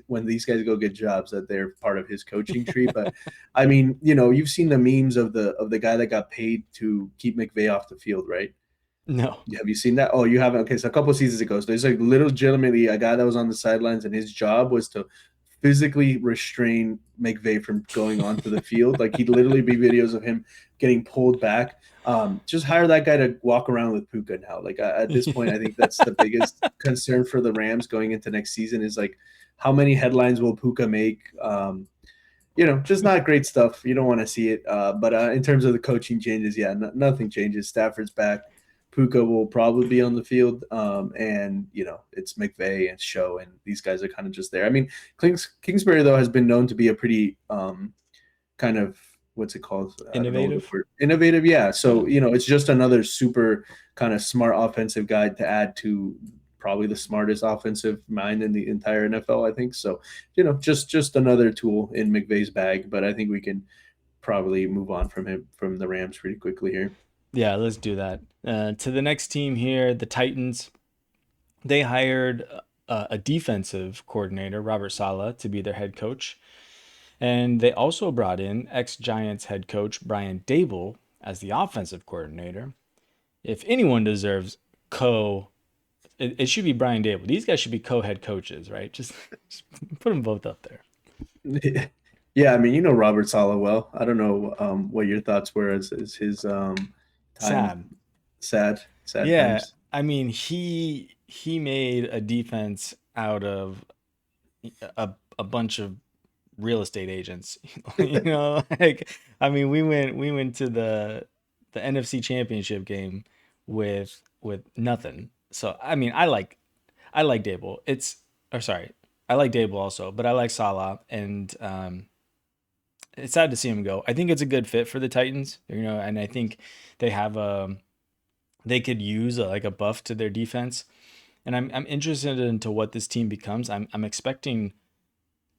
[SPEAKER 3] when these guys go get jobs, that they're part of his coaching tree. But I mean, you've seen the memes of the guy that got paid to keep McVay off the field, right?
[SPEAKER 2] No.
[SPEAKER 3] Have you seen that? Oh, you haven't? Okay, so a couple of seasons ago, so there's like legitimately a guy that was on the sidelines, and his job was to physically restrain McVay from going onto the field. Like, he'd literally be videos of him getting pulled back. Just hire that guy to walk around with Puka now. Like, at this point, I think that's the biggest concern for the Rams going into next season is like, how many headlines will Puka make? Just not great stuff. You don't want to see it. But in terms of the coaching changes, yeah, nothing changes. Stafford's back. Puka will probably be on the field, and it's McVay and Show, and these guys are kind of just there. I mean, Kingsbury though has been known to be a pretty kind of what's it called? Innovative, yeah. So it's just another super kind of smart offensive guy to add to probably the smartest offensive mind in the entire NFL, I think. So just another tool in McVay's bag, but I think we can probably move on from the Rams pretty quickly here.
[SPEAKER 2] Yeah, let's do that. To the next team here, the Titans. They hired a defensive coordinator, Robert Saleh, to be their head coach. And they also brought in ex-Giants head coach Brian Daboll as the offensive coordinator. If anyone deserves it should be Brian Daboll. These guys should be co-head coaches, right? Just put them both up there.
[SPEAKER 3] Yeah, I mean, Robert Saleh well. I don't know what your thoughts were as his sad
[SPEAKER 2] yeah
[SPEAKER 3] times.
[SPEAKER 2] I mean, he made a defense out of a bunch of real estate agents. Like, I mean, we went to the NFC Championship game with nothing. So I mean, I like Daboll. I like Daboll also, but I like Saleh, and it's sad to see him go. I think it's a good fit for the Titans, and I think they have they could use a buff to their defense, and I'm interested into what this team becomes. I'm expecting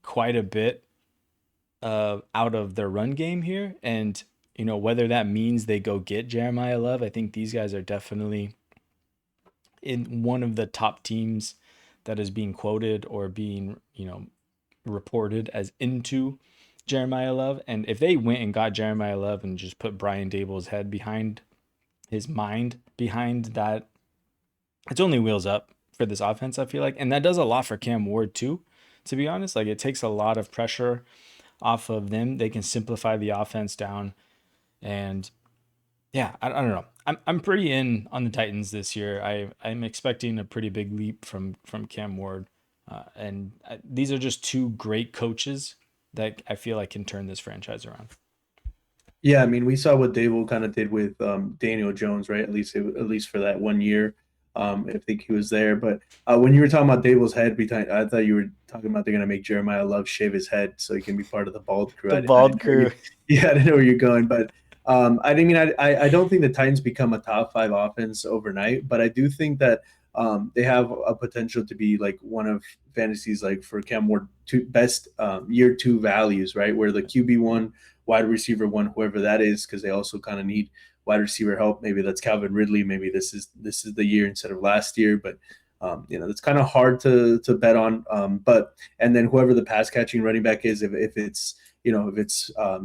[SPEAKER 2] quite a bit out of their run game here, and whether that means they go get Jeremiah Love. I think these guys are definitely in one of the top teams that is being quoted or being reported as into Jeremiah Love. And if they went and got Jeremiah Love and just put Brian Daboll's head behind that, it's only wheels up for this offense, I feel like. And that does a lot for Cam Ward too, to be honest. Like, it takes a lot of pressure off of them. They can simplify the offense down. And yeah, I don't know. I'm pretty in on the Titans this year. I'm expecting a pretty big leap from Cam Ward. And these are just two great coaches that I feel like can turn this franchise around.
[SPEAKER 3] Yeah, I mean, we saw what Daboll kind of did with Daniel Jones, right? At least for that 1 year. I think he was there. But when you were talking about Daboll's head, I thought you were talking about they're going to make Jeremiah Love shave his head so he can be part of the bald crew.
[SPEAKER 2] The bald crew.
[SPEAKER 3] Yeah, I didn't know where you're going. But I don't think the Titans become a top 5 offense overnight. But I do think that they have a potential to be like one of fantasy's, like for Cam Ward, best year 2 values, right? Where the QB1, wide receiver 1, whoever that is, because they also kind of need wide receiver help. Maybe that's Calvin Ridley. Maybe this is the year instead of last year. But it's kind of hard to bet on. And then whoever the pass catching running back is, if it's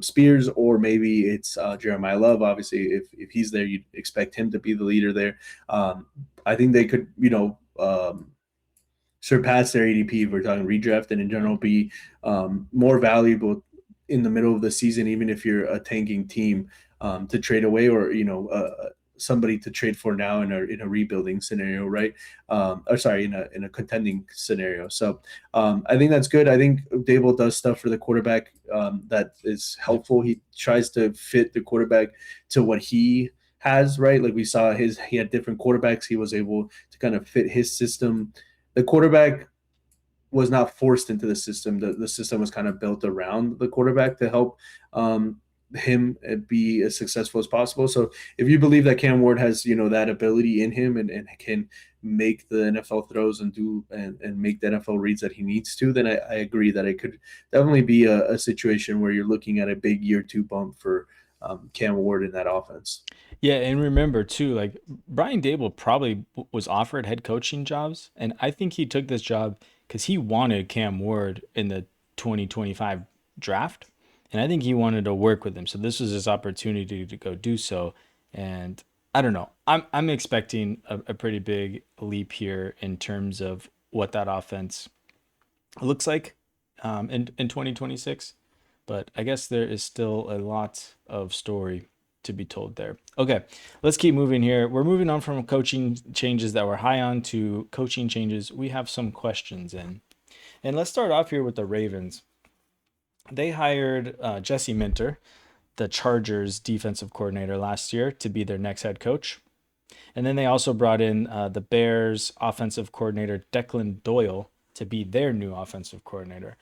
[SPEAKER 3] Spears or maybe it's Jeremiah Love. Obviously, if he's there, you'd expect him to be the leader there. I think they could surpass their ADP if we're talking redraft, and in general be more valuable in the middle of the season, even if you're a tanking team, to trade away or somebody to trade for now in a rebuilding scenario, right? Or sorry, in a contending scenario. So I think that's good. I think Dable does stuff for the quarterback that is helpful. He tries to fit the quarterback to what he has, right? Like we saw he had different quarterbacks. He was able to kind of fit his system. The quarterback was not forced into the system. The system was kind of built around the quarterback to help him be as successful as possible. So if you believe that Cam Ward has, that ability in him and can make the NFL throws and make the NFL reads that he needs to, then I agree that it could definitely be a situation where you're looking at a big year 2 bump for Cam Ward in that offense.
[SPEAKER 2] Yeah, and remember too, like Brian Dable probably was offered head coaching jobs, and I think he took this job because he wanted Cam Ward in the 2025 draft, and I think he wanted to work with him. So this was his opportunity to go do so, and I don't know. I'm expecting a pretty big leap here in terms of what that offense looks like in 2026, but I guess there is still a lot of story to be told there. Okay, let's keep moving here. We're moving on from coaching changes that we're high on to coaching changes. We have some questions in. And let's start off here with the Ravens. They hired Jesse Minter, the Chargers defensive coordinator last year, to be their next head coach. And then they also brought in the Bears offensive coordinator, Declan Doyle, to be their new offensive coordinator.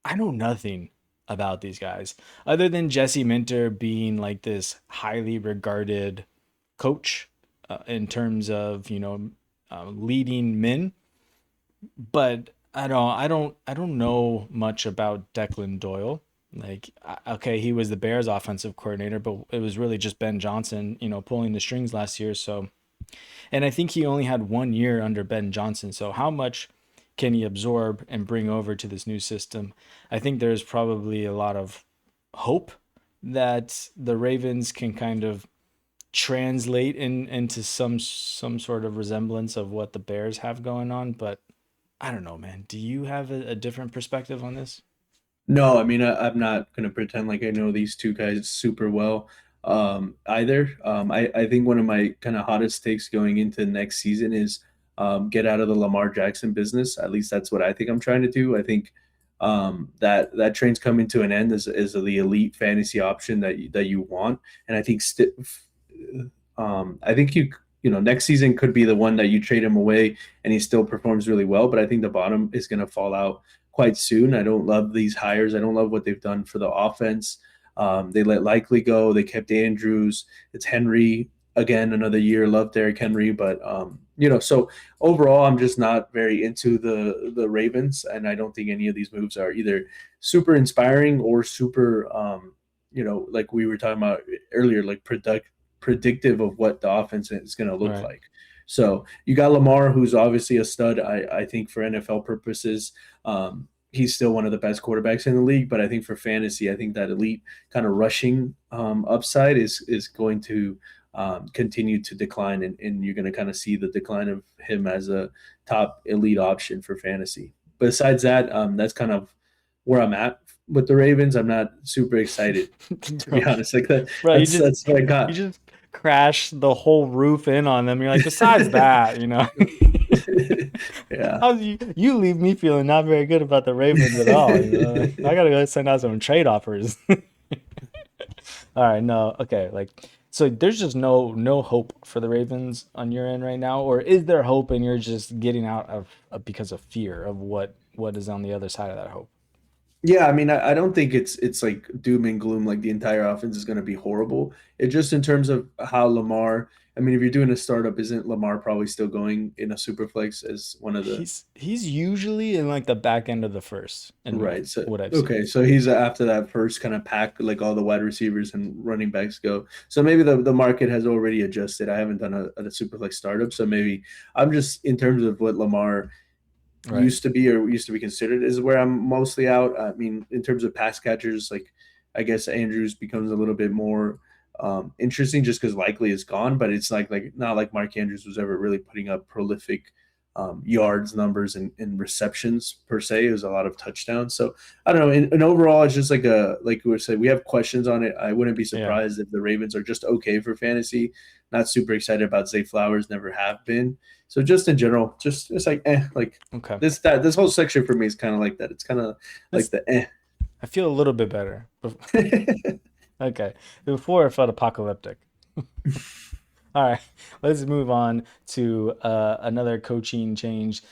[SPEAKER 2] I know nothing about these guys other than Jesse Minter being like this highly regarded coach in terms of leading men, but I don't know much about Declan Doyle. Like, okay, he was the Bears offensive coordinator, but it was really just Ben Johnson pulling the strings last year. So, and I think he only had 1 year under Ben Johnson, so how much can he absorb and bring over to this new system? I think there's probably a lot of hope that the Ravens can kind of translate into some sort of resemblance of what the Bears have going on. But I don't know, man. Do you have a different perspective on this?
[SPEAKER 3] No, I mean, I'm not going to pretend like I know these two guys super well either. I think one of my kind of hottest takes going into next season is get out of the Lamar Jackson business. At least that's what I think I'm trying to do. I think that train's coming to an end as the elite fantasy option that you want. And I think next season could be the one that you trade him away and he still performs really well. But I think the bottom is going to fall out quite soon. I don't love these hires. I don't love what they've done for the offense. They let Likely go. They kept Andrews. It's Henry again, another year. Love Derrick Henry, but so overall, I'm just not very into the Ravens, and I don't think any of these moves are either super inspiring or super, like we were talking about earlier, like predictive of what the offense is going to look like. So you got Lamar, who's obviously a stud. I think for NFL purposes, he's still one of the best quarterbacks in the league. But I think for fantasy, I think that elite kind of rushing upside is going to continue to decline, and you're going to kind of see the decline of him as a top elite option for fantasy. Besides that, that's kind of where I'm at with the Ravens. I'm not super excited, to be honest. Like that,
[SPEAKER 2] Bro,
[SPEAKER 3] that's what I got.
[SPEAKER 2] You just crash the whole roof in on them. You're like, besides that,
[SPEAKER 3] Yeah.
[SPEAKER 2] You leave me feeling not very good about the Ravens at all. I gotta go send out some trade offers. All right, no, okay, so there's just no hope for the Ravens on your end right now, or is there hope and you're just getting out of because of fear of what is on the other side of that hope?
[SPEAKER 3] Yeah, I mean, I don't think it's like doom and gloom, like the entire offense is going to be horrible. It just in terms of how Lamar, I mean, if you're doing a startup, isn't Lamar probably still going in a superflex as one of the
[SPEAKER 2] He's usually in like the back end of the first, and
[SPEAKER 3] right? So
[SPEAKER 2] what I've seen.
[SPEAKER 3] okay, so he's after that first kind of pack, like all the wide receivers and running backs go. So maybe the market has already adjusted. I haven't done a superflex startup, so maybe I'm just in terms of what Lamar used to be considered is where I'm mostly out. I mean, in terms of pass catchers, like I guess Andrews becomes a little bit more interesting just because Likely is gone, but it's like not like Mark Andrews was ever really putting up prolific yards numbers and receptions per se. It was a lot of touchdowns. So I don't know. And overall, it's just like we said, we have questions on it. I wouldn't be surprised if the Ravens are just okay for fantasy. Not super excited about Zay Flowers, never have been. So just in general, just it's like like
[SPEAKER 2] Okay.
[SPEAKER 3] this whole section for me is kind of like that. It's kind of like the
[SPEAKER 2] I feel a little bit better. Okay. Before it felt apocalyptic. All right. Let's move on to another coaching change.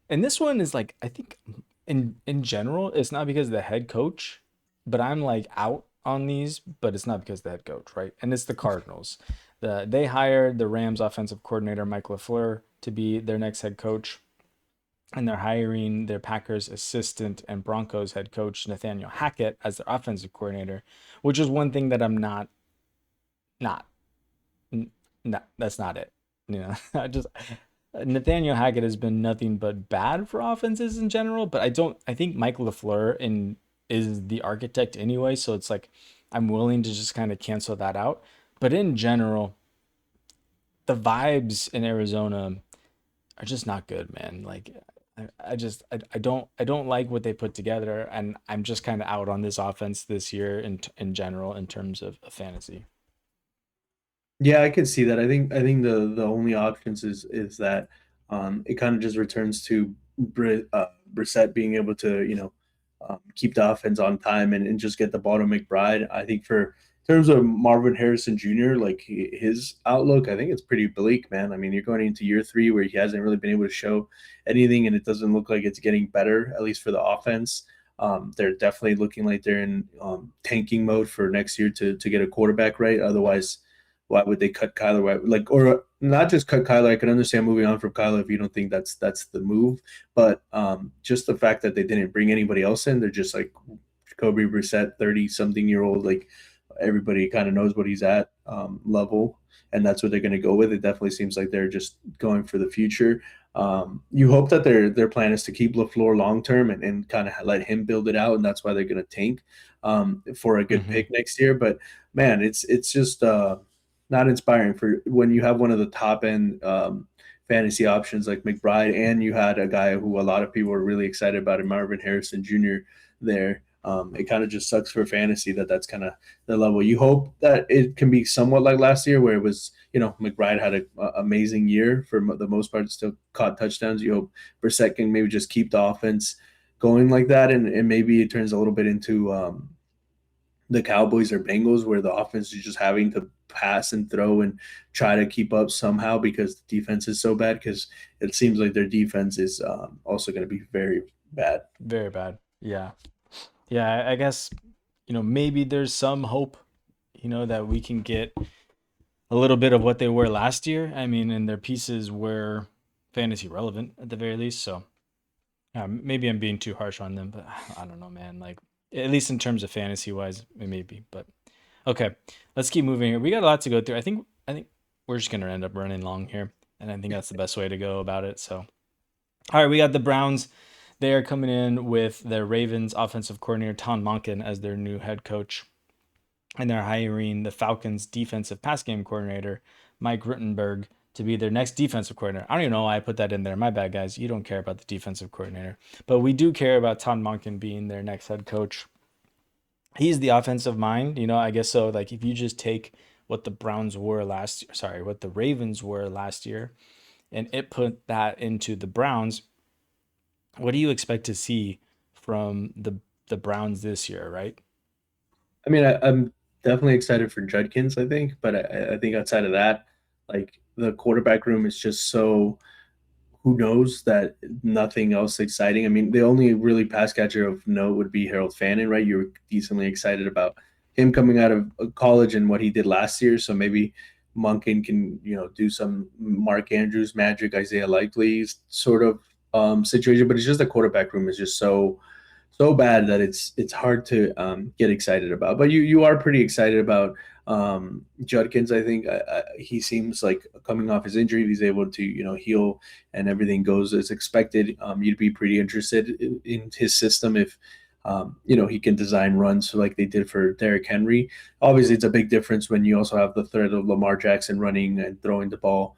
[SPEAKER 2] And this one is like, I think in general, it's not because of the head coach, but I'm like out on these, but it's not because of the head coach, right? And it's the Cardinals. They hired the Rams offensive coordinator, Mike LaFleur, to be their next head coach. And they're hiring their Packers assistant and Broncos head coach, Nathaniel Hackett, as their offensive coordinator, which is one thing that I'm not, no, that's not it. You know, Nathaniel Hackett has been nothing but bad for offenses in general, but I think Mike LaFleur is the architect anyway, so it's like I'm willing to just kind of cancel that out. But in general, the vibes in Arizona are just not good, man. Like I don't like what they put together, and I'm just kind of out on this offense this year in general in terms of fantasy.
[SPEAKER 3] Yeah, I can see that. I think the only options is that it kind of just returns to Brissett being able to keep the offense on time and just get the ball to McBride. I think for in terms of Marvin Harrison Jr., like his outlook, I think it's pretty bleak, man. I mean, you're going into year 3 where he hasn't really been able to show anything, and it doesn't look like it's getting better, at least for the offense. They're definitely looking like they're in tanking mode for next year to get a quarterback right. Otherwise, why would they cut Kyler? Like, or not just cut Kyler. I can understand moving on from Kyler if you don't think that's the move, but just the fact that they didn't bring anybody else in, they're just like Jacoby Brissett, 30-something-year-old, like everybody kind of knows what he's at level, and that's what they're going to go with. It definitely seems like they're just going for the future. You hope that their plan is to keep LaFleur long term and kind of let him build it out, and that's why they're going to tank for a good pick next year. But man, it's just not inspiring for when you have one of the top end fantasy options like McBride, and you had a guy who a lot of people were really excited about, in Marvin Harrison Jr. there. It kind of just sucks for fantasy that's kind of the level. You hope that it can be somewhat like last year where it was, McBride had an amazing year for the most part, still caught touchdowns. You hope Brissett can maybe just keep the offense going like that, and maybe it turns a little bit into the Cowboys or Bengals where the offense is just having to pass and throw and try to keep up somehow because the defense is so bad, because it seems like their defense is also going to be very bad.
[SPEAKER 2] Very bad. Yeah. Yeah, I guess, maybe there's some hope, that we can get a little bit of what they were last year. I mean, and their pieces were fantasy relevant at the very least. So maybe I'm being too harsh on them, but I don't know, man. Like, at least in terms of fantasy wise, it may be. But okay, let's keep moving here. We got a lot to go through. I think we're just gonna end up running long here, and I think that's the best way to go about it. So, all right, we got the Browns. They are coming in with their Ravens offensive coordinator, Tom Monken, as their new head coach. And they're hiring the Falcons defensive pass game coordinator, Mike Rittenberg, to be their next defensive coordinator. I don't even know why I put that in there. My bad, guys. You don't care about the defensive coordinator. But we do care about Tom Monken being their next head coach. He's the offensive mind, I guess so. Like, if you just take what the Ravens were last year, and it put that into the Browns, what do you expect to see from the Browns this year, right?
[SPEAKER 3] I mean, I'm definitely excited for Judkins, I think, but I think outside of that, like the quarterback room is just so, who knows, that nothing else exciting. I mean, the only really pass catcher of note would be Harold Fannin, right? You were decently excited about him coming out of college and what he did last year. So maybe Monken can, do some Mark Andrews magic, Isaiah Likely sort of situation, but it's just the quarterback room is just so bad that it's hard to get excited about. But you are pretty excited about Judkins. I think he seems like coming off his injury, he's able to heal and everything goes as expected. You'd be pretty interested in his system if he can design runs like they did for Derrick Henry. Obviously, it's a big difference when you also have the threat of Lamar Jackson running and throwing the ball,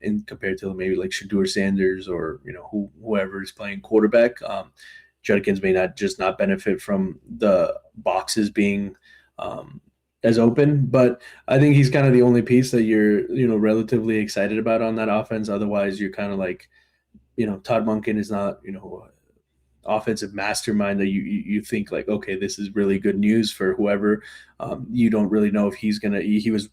[SPEAKER 3] in compared to maybe like Shedeur Sanders or whoever is playing quarterback. Judkins may not benefit from the boxes being as open, but I think he's kind of the only piece that you're relatively excited about on that offense. Otherwise, you're kind of like, Todd Monken is not offensive mastermind that you think like, okay, this is really good news for whoever. You don't really know if he was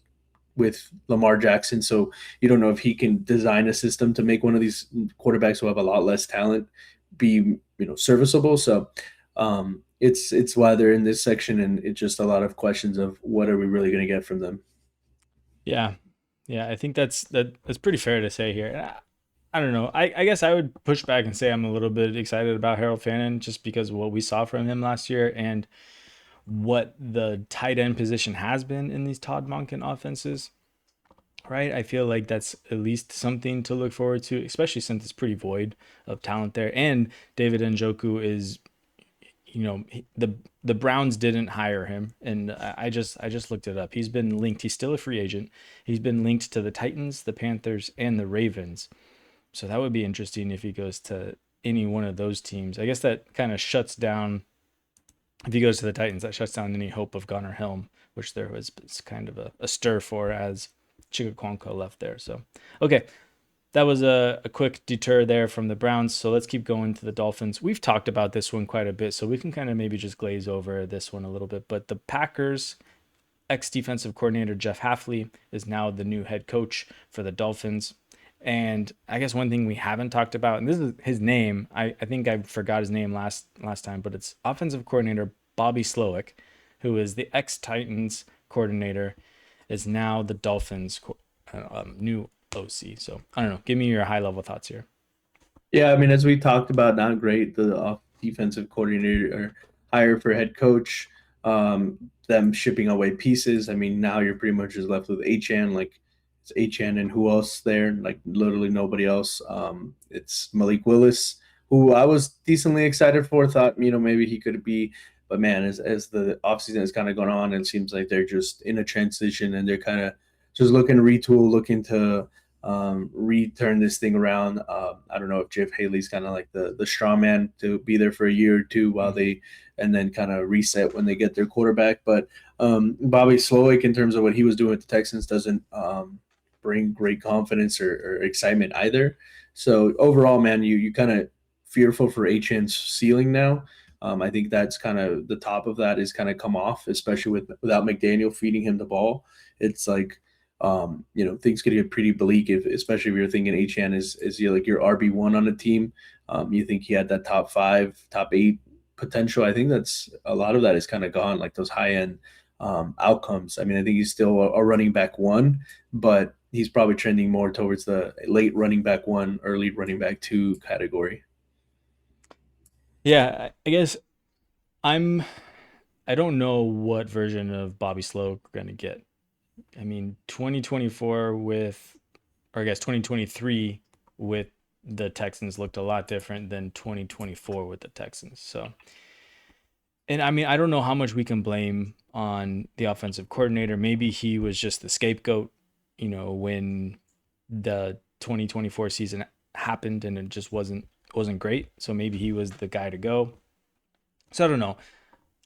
[SPEAKER 3] with Lamar Jackson, so you don't know if he can design a system to make one of these quarterbacks who have a lot less talent be serviceable. So it's why they're in this section, and it's just a lot of questions of what are we really going to get from them.
[SPEAKER 2] Yeah, I think that's pretty fair to say here. I don't know. I guess I would push back and say I'm a little bit excited about Harold Fannin just because of what we saw from him last year and what the tight end position has been in these Todd Monken offenses. Right? I feel like that's at least something to look forward to, especially since it's pretty void of talent there. And David Njoku is, the Browns didn't hire him, and I just looked it up. He's been linked. He's still a free agent. He's been linked to the Titans, the Panthers, and the Ravens. So that would be interesting if he goes to any one of those teams. I guess that kind of shuts down, if he goes to the Titans, that shuts down any hope of Gunnar Helm, which there was kind of a stir for as Chigaquonko left there. So, okay, that was a quick detour there from the Browns. So let's keep going to the Dolphins. We've talked about this one quite a bit, so we can kind of maybe just glaze over this one a little bit. But the Packers ex-defensive coordinator Jeff Hafley is now the new head coach for the Dolphins. And I guess one thing we haven't talked about, and this is his name, I think I forgot his name last time, but it's offensive coordinator Bobby Slowick, who is the ex-Titans coordinator, is now the Dolphins new OC. So I don't know. Give me your high-level thoughts here.
[SPEAKER 3] Yeah, I mean, as we talked about, not great. The defensive coordinator hire for head coach, them shipping away pieces. I mean, now you're pretty much just left with Achane. Like, it's Achane and who else there? Like, literally nobody else. It's Malik Willis, who I was decently excited for. Thought, maybe he could be. But, man, as the offseason has kind of gone on, it seems like they're just in a transition and they're kind of just looking to retool, looking to return this thing around. I don't know if Jeff Haley's kind of like the straw man to be there for a year or two while and then kind of reset when they get their quarterback. But Bobby Slowick, in terms of what he was doing with the Texans, doesn't bring great confidence or excitement either. So overall, man, you kind of fearful for Achane's ceiling now. I think that's kind of the top of that is kind of come off, especially without McDaniel feeding him the ball. It's like, things could get pretty bleak especially if you're thinking Achane is your RB1 on a team. You think he had that top 5, top 8 potential. I think that's a lot of that is kind of gone, like those high end outcomes. I mean, I think he's still a running back 1, but he's probably trending more towards the late running back 1, early running back 2 category.
[SPEAKER 2] Yeah, I guess I don't know what version of Bobby Slowick we're going to get. I mean, 2024 or I guess 2023 with the Texans looked a lot different than 2024 with the Texans. So, and I mean, I don't know how much we can blame on the offensive coordinator. Maybe he was just the scapegoat, when the 2024 season happened and it just wasn't great. So maybe he was the guy to go. So I don't know.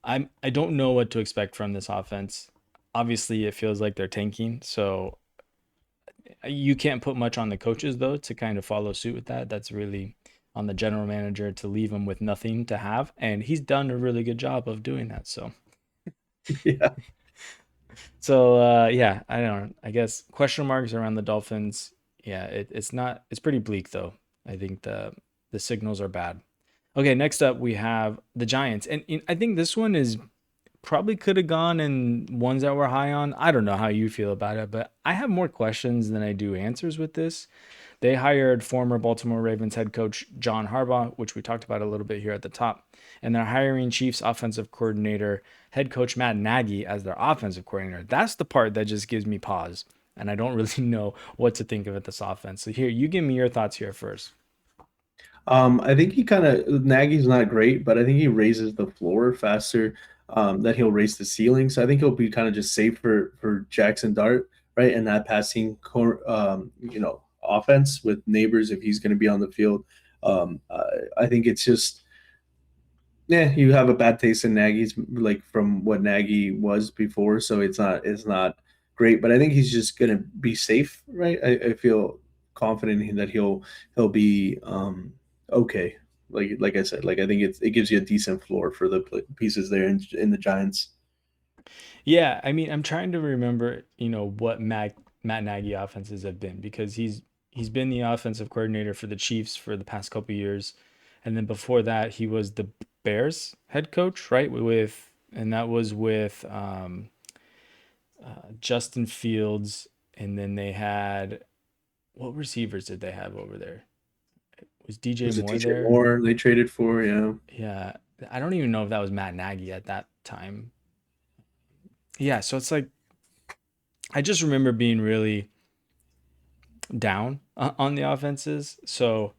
[SPEAKER 2] I don't know what to expect from this offense. Obviously, it feels like they're tanking. So you can't put much on the coaches, though, to kind of follow suit with that. That's really on the general manager to leave them with nothing to have. And he's done a really good job of doing that. So,
[SPEAKER 3] Yeah.
[SPEAKER 2] So, I don't know. I guess question marks around the Dolphins. Yeah, it's pretty bleak, though. I think the signals are bad. Okay, next up we have the Giants. And I think this one is probably could have gone in ones that we're high on. I don't know how you feel about it, but I have more questions than I do answers with this. They hired former Baltimore Ravens head coach John Harbaugh, which we talked about a little bit here at the top. And they're hiring Chiefs offensive coordinator, head coach Matt Nagy as their offensive coordinator. That's the part that just gives me pause. And I don't really know what to think of this offense. So here, you give me your thoughts here first.
[SPEAKER 3] I think he kind of Nagy's not great, but I think he raises the floor faster than he'll raise the ceiling. So I think he'll be kind of just safe for Jackson Dart, right? And that passing offense with Neighbors if he's going to be on the field. I think it's just yeah, you have a bad taste in Nagy's like from what Nagy was before, so it's not great. But I think he's just gonna be safe, right? I feel confident that he'll be okay. Like I said, like I think it gives you a decent floor for the pieces there in the Giants.
[SPEAKER 2] Yeah, I mean, I'm trying to remember, what Matt Nagy offenses have been because he's been the offensive coordinator for the Chiefs for the past couple years, and then before that he was the Bears head coach, right? And that was with Justin Fields, and then they had what receivers did they have over there? Was DJ
[SPEAKER 3] Was it
[SPEAKER 2] Moore
[SPEAKER 3] DJ
[SPEAKER 2] there?
[SPEAKER 3] Moore they traded for? Yeah.
[SPEAKER 2] Yeah, I don't even know if that was Matt Nagy at that time. Yeah, so it's like I just remember being really down on the offenses. So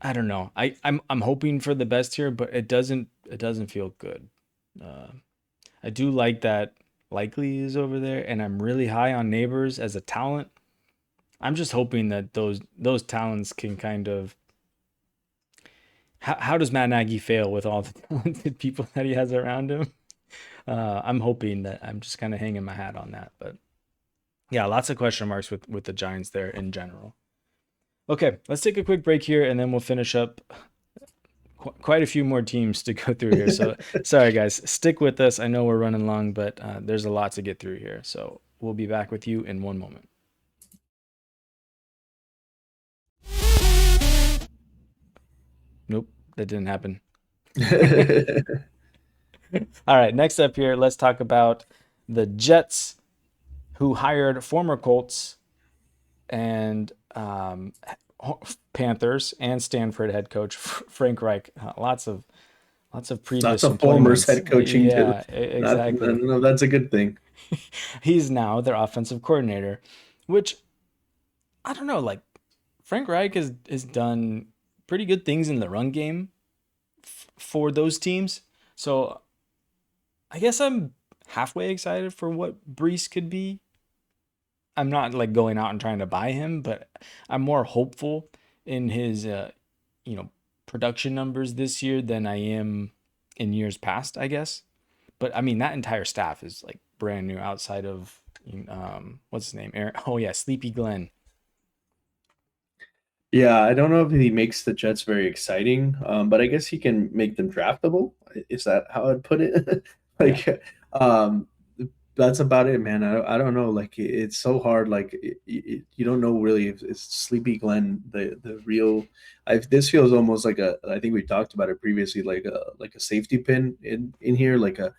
[SPEAKER 2] I don't know. I'm hoping for the best here, but it doesn't feel good. Uh, I do like that Likely is over there, and I'm really high on Neighbors as a talent. I'm just hoping that those talents can kind of how does Matt Nagy fail with all the talented people that he has around him? I'm hoping that I'm just kind of hanging my hat on that, but yeah, lots of question marks with the Giants there in general. Okay, let's take a quick break here, and then we'll finish up quite a few more teams to go through here. So sorry, guys, stick with us. I know we're running long, but there's a lot to get through here. So we'll be back with you in one moment. Nope, that didn't happen. All right, next up here, let's talk about the Jets, who hired former Colts and Panthers and Stanford head coach Frank Reich. Lots of previous
[SPEAKER 3] Lots of formers
[SPEAKER 2] employments.
[SPEAKER 3] head coaching too.
[SPEAKER 2] Yeah,
[SPEAKER 3] Not,
[SPEAKER 2] exactly.
[SPEAKER 3] no, that's a good thing.
[SPEAKER 2] He's now their offensive coordinator, which I don't know. Like Frank Reich has done pretty good things in the run game for those teams. So I guess I'm halfway excited for what Brees could be. I'm not like going out and trying to buy him, but I'm more hopeful in his you know production numbers this year than I am in years past, I guess. But I mean that entire staff is like brand new outside of what's his name? Aaron. Oh yeah, Sleepy Glenn.
[SPEAKER 3] Yeah, I don't know if he makes the Jets very exciting, but I guess he can make them draftable. Is that how I'd put it?
[SPEAKER 2] Yeah.
[SPEAKER 3] Like, um, that's about it, man. I don't know. Like, it's so hard. Like, you don't know really if it's Sleepy Glenn the real. This feels almost like a. I think we talked about it previously, like a safety pin in here, like a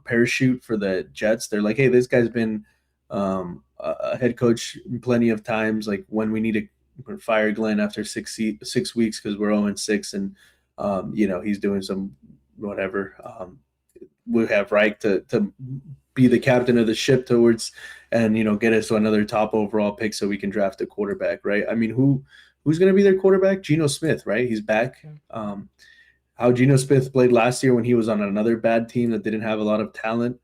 [SPEAKER 3] parachute for the Jets. They're like, hey, this guy's been a head coach plenty of times. Like when we need to fire Glenn after 6 weeks because we're 0-6, and he's doing some whatever. We have Reich to be the captain of the ship towards, and get us to another top overall pick so we can draft a quarterback, right? I mean, who's going to be their quarterback? Geno Smith, right? He's back. How Geno Smith played last year when he was on another bad team that didn't have a lot of talent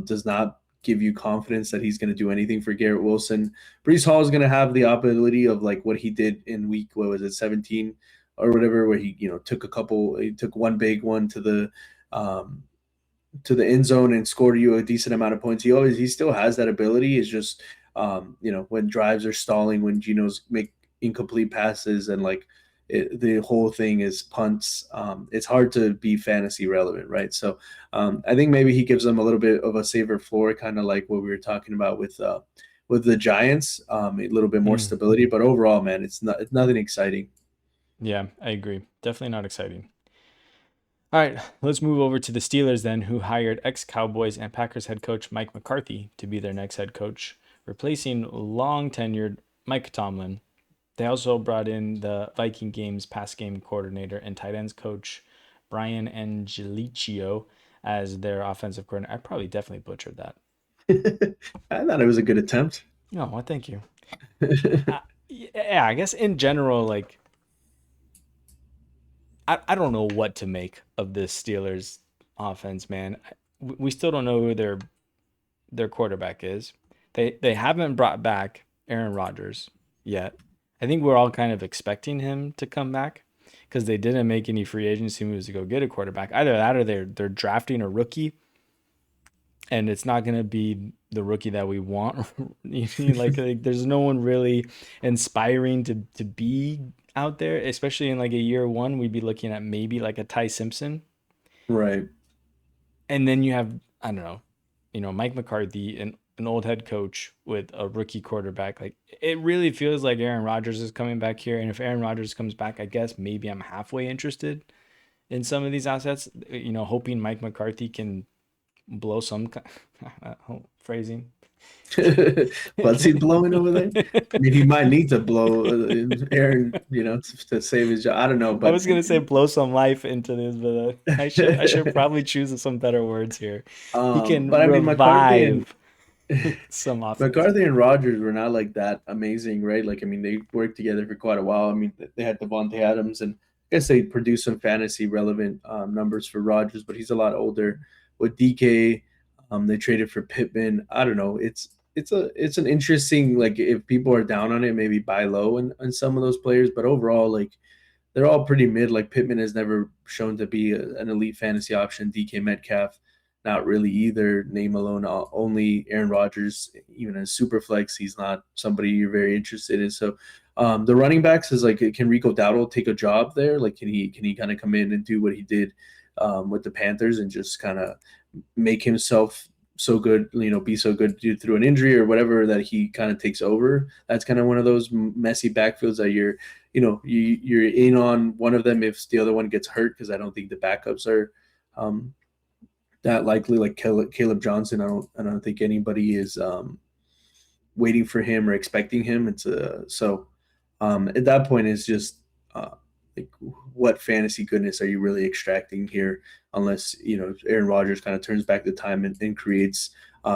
[SPEAKER 3] does not give you confidence that he's going to do anything for Garrett Wilson. Brees Hall is going to have the ability of like what he did in week, what was it, 17 or whatever, where he took one big one to the end zone and scored you a decent amount of points. He still has that ability. It's just when drives are stalling, when Geno's make incomplete passes, and like the whole thing is punts. It's hard to be fantasy relevant, right? So I think maybe he gives them a little bit of a safer floor, kind of like what we were talking about with the Giants, a little bit more stability. But overall, man, it's nothing exciting.
[SPEAKER 2] Yeah, I agree. Definitely not exciting. All right, let's move over to the Steelers then, who hired ex-Cowboys and Packers head coach Mike McCarthy to be their next head coach, replacing long-tenured Mike Tomlin. They also brought in the Viking Games pass game coordinator and tight ends coach Brian Angelicio as their offensive coordinator. I probably definitely butchered that.
[SPEAKER 3] I thought it was a good attempt.
[SPEAKER 2] No, well, thank you. Yeah, I guess in general, like I don't know what to make of this Steelers offense, man. We still don't know who their quarterback is. They haven't brought back Aaron Rodgers yet. I think we're all kind of expecting him to come back because they didn't make any free agency moves to go get a quarterback. Either that or they're drafting a rookie, and it's not going to be the rookie that we want. like there's no one really inspiring to be out there, especially in like a year one. We'd be looking at maybe like a Ty Simpson,
[SPEAKER 3] Right.
[SPEAKER 2] and then you have, I don't know, Mike McCarthy, an old head coach with a rookie quarterback. Like it really feels like Aaron Rodgers is coming back here, and if Aaron Rodgers comes back, I guess maybe I'm halfway interested in some of these assets. Hoping Mike McCarthy can blow some phrasing.
[SPEAKER 3] What's he blowing over there? I mean, he might need to blow Aaron, to save his job. I don't know, but
[SPEAKER 2] I was gonna say blow some life into this, but I should probably choose some better words here. He can
[SPEAKER 3] but I mean,
[SPEAKER 2] revive some offense.
[SPEAKER 3] McCarthy and Rodgers were not like that amazing, right? Like, I mean, they worked together for quite a while. I mean, they had Devontae Adams, and I guess they produced some fantasy relevant numbers for Rodgers, but he's a lot older. With DK, they traded for Pittman. I don't know. It's an interesting, like, if people are down on it, maybe buy low on some of those players. But overall, like, they're all pretty mid. Like, Pittman has never shown to be an elite fantasy option. DK Metcalf, not really either. Name alone, only Aaron Rodgers, even as superflex, he's not somebody you're very interested in. So the running backs is like, can Rico Dowdle take a job there? Like, can he kind of come in and do what he did with the Panthers and just kind of make himself so good, be so good through an injury or whatever that he kind of takes over? That's kind of one of those messy backfields that you're in on one of them if the other one gets hurt, because I don't think the backups are that likely. Like Caleb Johnson, I don't think anybody is waiting for him or expecting him. It's so at that point it's just like, what fantasy goodness are you really extracting here? Unless Aaron Rodgers kind of turns back the time and creates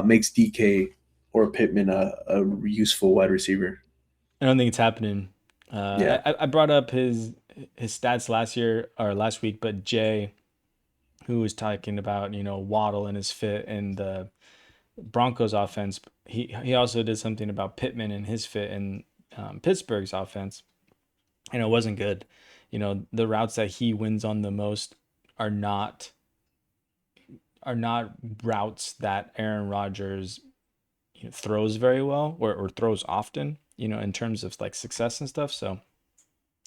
[SPEAKER 3] makes DK or Pittman a useful wide receiver.
[SPEAKER 2] I don't think it's happening.
[SPEAKER 3] Yeah.
[SPEAKER 2] I brought up his stats last week, but Jay, who was talking about Waddle and his fit and the Broncos offense, he also did something about Pittman and his fit in Pittsburgh's offense, and it wasn't good. The routes that he wins on the most are not routes that Aaron Rodgers throws very well or throws often, in terms of like success and stuff. So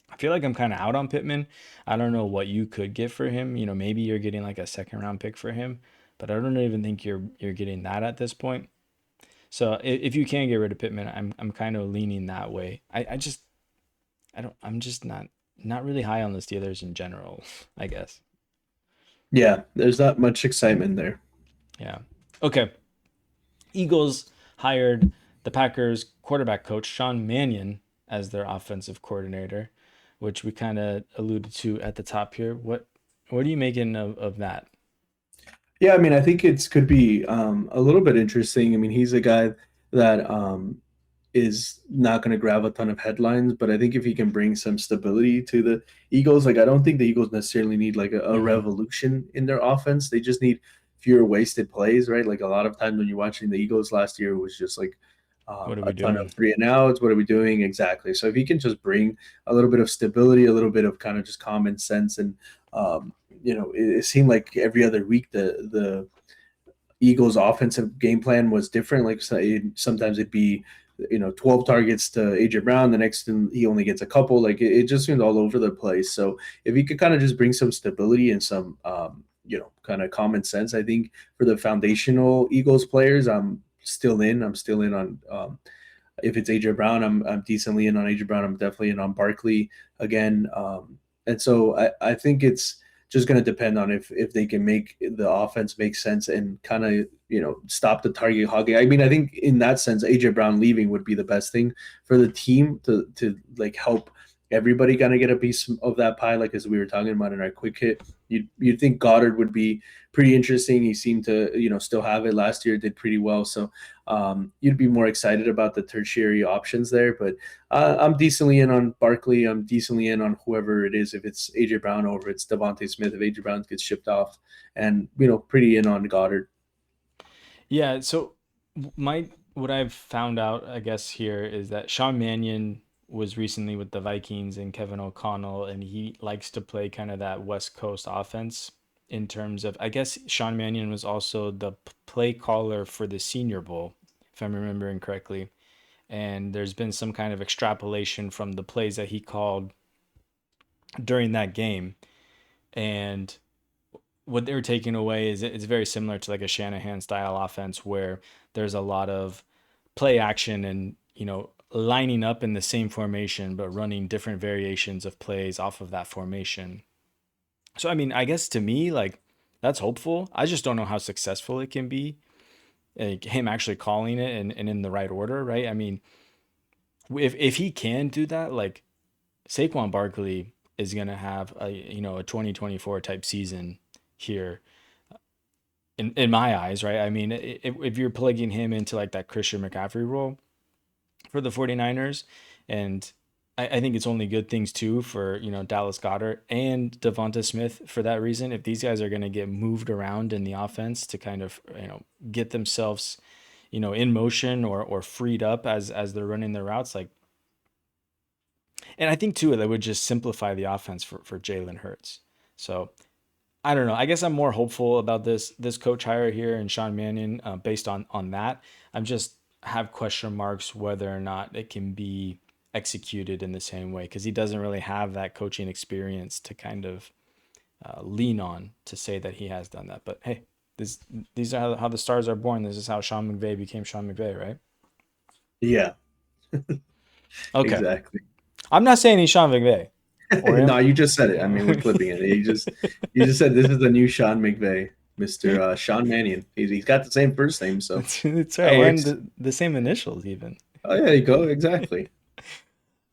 [SPEAKER 2] I feel like I'm kind of out on Pittman. I don't know what you could get for him. Maybe you're getting like a second round pick for him, but I don't even think you're getting that at this point. So if you can get rid of Pittman, I'm kind of leaning that way. I'm just not really high on the Steelers in general, I guess.
[SPEAKER 3] Yeah, there's not much excitement there.
[SPEAKER 2] Yeah. Okay. Eagles hired the Packers quarterback coach Sean Mannion as their offensive coordinator, which we kind of alluded to at the top here. What are you making of that?
[SPEAKER 3] Yeah, I mean, I think it could be a little bit interesting. I mean, he's a guy that is not going to grab a ton of headlines, but I think if he can bring some stability to the Eagles, like, I don't think the Eagles necessarily need like a revolution in their offense. They just need fewer wasted plays, right? Like, a lot of times when you're watching the Eagles last year, it was just like
[SPEAKER 2] What are we
[SPEAKER 3] a ton
[SPEAKER 2] doing?
[SPEAKER 3] of 3 and outs. What are we doing? Exactly. So if he can just bring a little bit of stability, a little bit of kind of just common sense, and it seemed like every other week the Eagles' offensive game plan was different. Like, sometimes it'd be 12 targets to AJ Brown. The next he only gets a couple. Like, it just seemed all over the place. So if he could kind of just bring some stability and some kind of common sense, I think for the foundational Eagles players, I'm still in on if it's AJ Brown, I'm decently in on AJ Brown. I'm definitely in on Barkley again. And so I think it's just going to depend on if they can make the offense make sense and kind of, stop the target hogging. I mean, I think in that sense, AJ Brown leaving would be the best thing for the team to like help everybody kind of get a piece of that pie, like as we were talking about in our quick hit. You'd think Goddard would be pretty interesting. He seemed to, still have it last year, did pretty well. So you'd be more excited about the tertiary options there. But I'm decently in on Barkley. I'm decently in on whoever it is, if it's A.J. Brown or if it's Devontae Smith, if A.J. Brown gets shipped off. And, pretty in on Goddard.
[SPEAKER 2] Yeah, so what I've found out, I guess, here is that Sean Mannion was recently with the Vikings and Kevin O'Connell, and he likes to play kind of that West Coast offense in terms of, I guess Sean Mannion was also the play caller for the Senior Bowl, if I'm remembering correctly. And there's been some kind of extrapolation from the plays that he called during that game. And what they're taking away is it's very similar to like a Shanahan style offense where there's a lot of play action and, lining up in the same formation, but running different variations of plays off of that formation. So, I mean, I guess to me, like, that's hopeful. I just don't know how successful it can be, like, him actually calling it and in the right order, right? I mean, if he can do that, like, Saquon Barkley is going to have a 2024 type season here in my eyes, right? I mean, if you're plugging him into like that Christian McCaffrey role for the 49ers, and I think it's only good things too for, Dallas Goedert and Devonta Smith for that reason. If these guys are going to get moved around in the offense to kind of, get themselves, in motion or freed up as they're running their routes, like, and I think too, that would just simplify the offense for Jalen Hurts. So I don't know. I guess I'm more hopeful about this coach hire here and Sean Mannion based on that. I'm just have question marks whether or not it can be executed in the same way, because he doesn't really have that coaching experience to kind of lean on to say that he has done that. But hey, these are how the stars are born. This is how Sean McVay became Sean McVay, right?
[SPEAKER 3] Yeah.
[SPEAKER 2] Okay.
[SPEAKER 3] Exactly.
[SPEAKER 2] I'm not saying he's Sean McVay.
[SPEAKER 3] No, you just said it. I mean, we're clipping it. You just said this is the new Sean McVay, Mr. Sean Mannion. He's got the same first name, so
[SPEAKER 2] it's right, and the same initials even.
[SPEAKER 3] Oh, yeah, there you go. Exactly.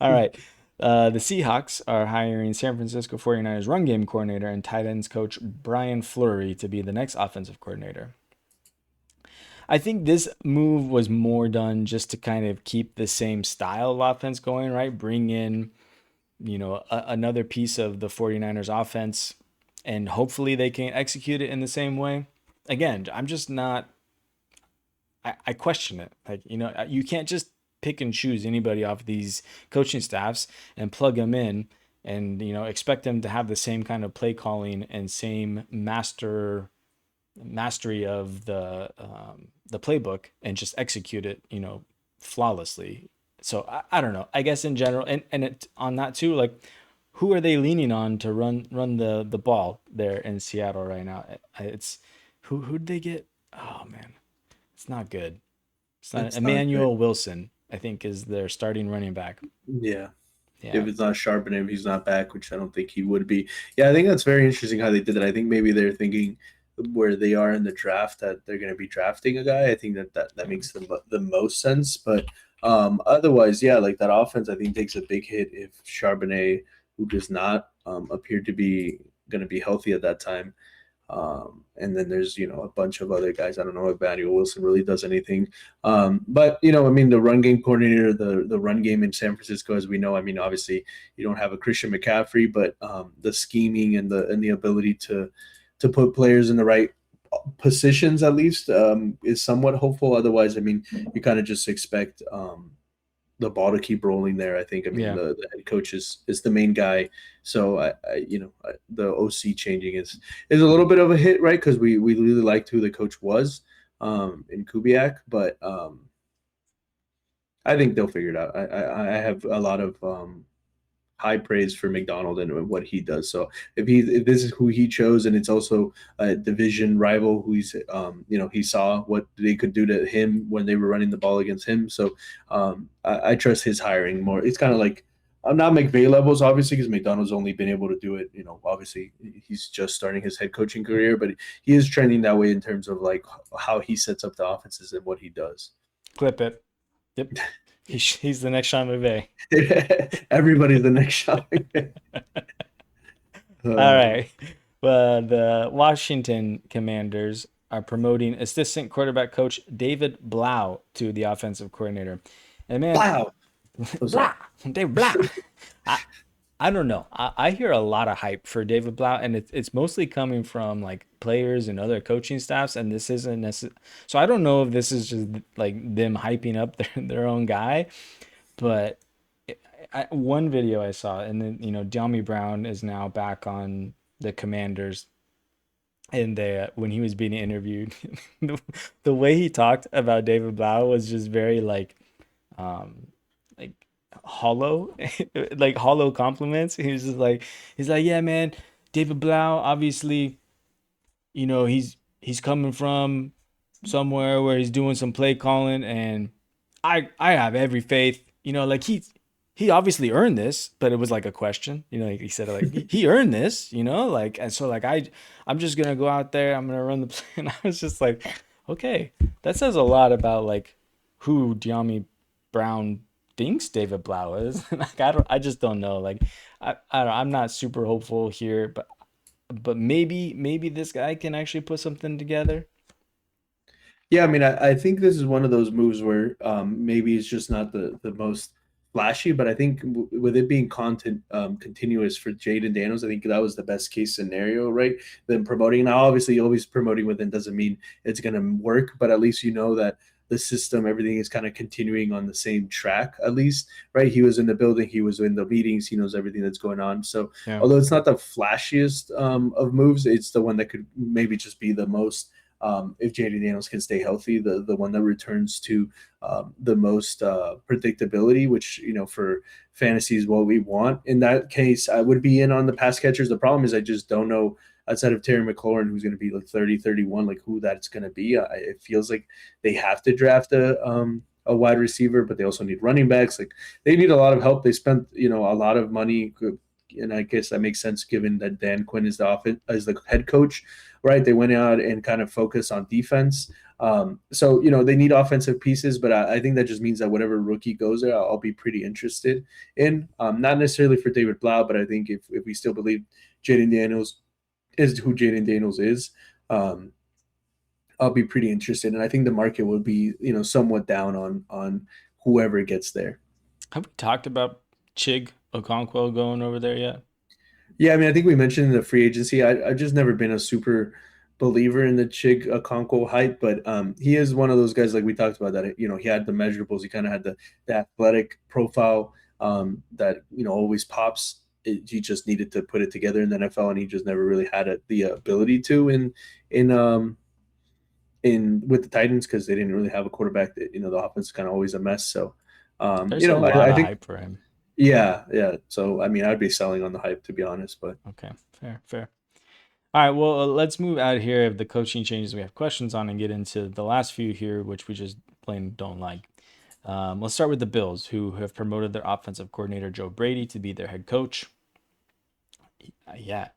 [SPEAKER 2] All right. The Seahawks are hiring San Francisco 49ers run game coordinator and tight ends coach Brian Fleury to be the next offensive coordinator. I think this move was more done just to kind of keep the same style of offense going, right? Bring in, another piece of the 49ers offense, and hopefully they can execute it in the same way. Again, I'm just not, I question it. Like, you can't just pick and choose anybody off these coaching staffs and plug them in and, expect them to have the same kind of play calling and same mastery of the playbook and just execute it, flawlessly. So I don't know. I guess in general, and on that too, like, who are they leaning on to run the ball there in Seattle right now? It's who'd they get? Oh man, it's not good. It's not. Emmanuel Wilson, I think, is their starting running back.
[SPEAKER 3] Yeah. If it's not Charbonnet, if he's not back, which I don't think he would be. Yeah, I think that's very interesting how they did that. I think maybe they're thinking where they are in the draft that they're going to be drafting a guy. I think that makes the most sense. But otherwise, yeah, like that offense, I think takes a big hit if Charbonnet, who does not appear to be going to be healthy at that time. And then there's, a bunch of other guys. I don't know if Emmanuel Wilson really does anything. But, the run game coordinator, the run game in San Francisco, as we know, obviously you don't have a Christian McCaffrey, but the scheming and the ability to put players in the right positions at least is somewhat hopeful. Otherwise, you kind of just expect the ball to keep rolling there. I think, the head coach is the main guy. So the OC changing is a little bit of a hit, right? Because we really liked who the coach was in Kubiak, but I think they'll figure it out. I have a lot of high praise for McDonald and what he does. So if this is who he chose, and it's also a division rival who he's he saw what they could do to him when they were running the ball against him. So I trust his hiring more. It's kind of like, I'm not McVay levels, obviously, because McDonald's only been able to do it. Obviously he's just starting his head coaching career, but he is trending that way in terms of like how he sets up the offenses and what he does.
[SPEAKER 2] Clip it. Yep. He's the next Sean McVay.
[SPEAKER 3] Everybody's the next Sean McVay.
[SPEAKER 2] All right. The Washington Commanders are promoting assistant quarterback coach David Blau to the offensive coordinator. And man,
[SPEAKER 3] Wow.
[SPEAKER 2] Blah, David Blau. I, I don't know. I hear a lot of hype for David Blau, and it's mostly coming from like players and other coaching staffs. And this isn't necessarily. So I don't know if this is just like them hyping up their own guy, but one video I saw, and then De'Ami Brown is now back on the Commanders, and when he was being interviewed, the way he talked about David Blau was just very um, like hollow, like hollow compliments. He was just like, he's like, yeah, man, David Blau, obviously, he's coming from somewhere where he's doing some play calling, and I have every faith, like he obviously earned this, but it was like a question, like he said, like he earned this, like, and so like I'm just gonna go out there, I'm gonna run the play, and I was just like, okay, that says a lot about like who De'Ami Brown thinks David Blau is. Like I just don't know. Like I'm not super hopeful here, but maybe this guy can actually put something together.
[SPEAKER 3] Yeah, I mean, I think this is one of those moves where maybe it's just not the most flashy, but I think with it being content continuous for Jaden Daniels, I think that was the best case scenario, right? Then promoting. Now, obviously, always promoting within doesn't mean it's going to work, but at least you know that the system, everything is kind of continuing on the same track, at least, right? He was in the building, he was in the meetings, he knows everything that's going on. So,
[SPEAKER 2] Yeah.
[SPEAKER 3] although it's not the flashiest of moves, it's the one that could maybe just be the most. If Jaden Daniels can stay healthy, the one that returns to the most predictability, which for fantasy is what we want. In that case, I would be in on the pass catchers. The problem is I just don't know outside of Terry McLaurin, who's going to be like 30, 31, like who that's going to be. It feels like they have to draft a wide receiver, but they also need running backs. Like they need a lot of help. They spent a lot of money. And I guess that makes sense given that Dan Quinn is the head coach, right? They went out and kind of focused on defense. So they need offensive pieces, but I think that just means that whatever rookie goes there, I'll be pretty interested in. Not necessarily for David Blau, but I think if we still believe Jaden Daniels is who Jaden Daniels is, I'll be pretty interested. And I think the market will be somewhat down on whoever gets there.
[SPEAKER 2] Have we talked about Chig Okonkwo going over there yet?
[SPEAKER 3] Yeah, I mean, I think we mentioned in the free agency. I've just never been a super believer in the Chig Okonkwo hype, but he is one of those guys like we talked about that. He had the measurables. He kind of had the athletic profile that always pops. He just needed to put it together in the NFL, and he just never really had the ability to in with the Titans because they didn't really have a quarterback. That the offense is kind of always a mess. So
[SPEAKER 2] There's a lot
[SPEAKER 3] I
[SPEAKER 2] of
[SPEAKER 3] think
[SPEAKER 2] hype for him.
[SPEAKER 3] yeah. So I mean, I'd be selling on the hype to be honest, but
[SPEAKER 2] Okay, fair. All right, well, let's move out here of the coaching changes we have questions on and get into the last few here, which we just plain don't like. Let's start with the Bills, who have promoted their offensive coordinator Joe Brady to be their head coach. Yeah,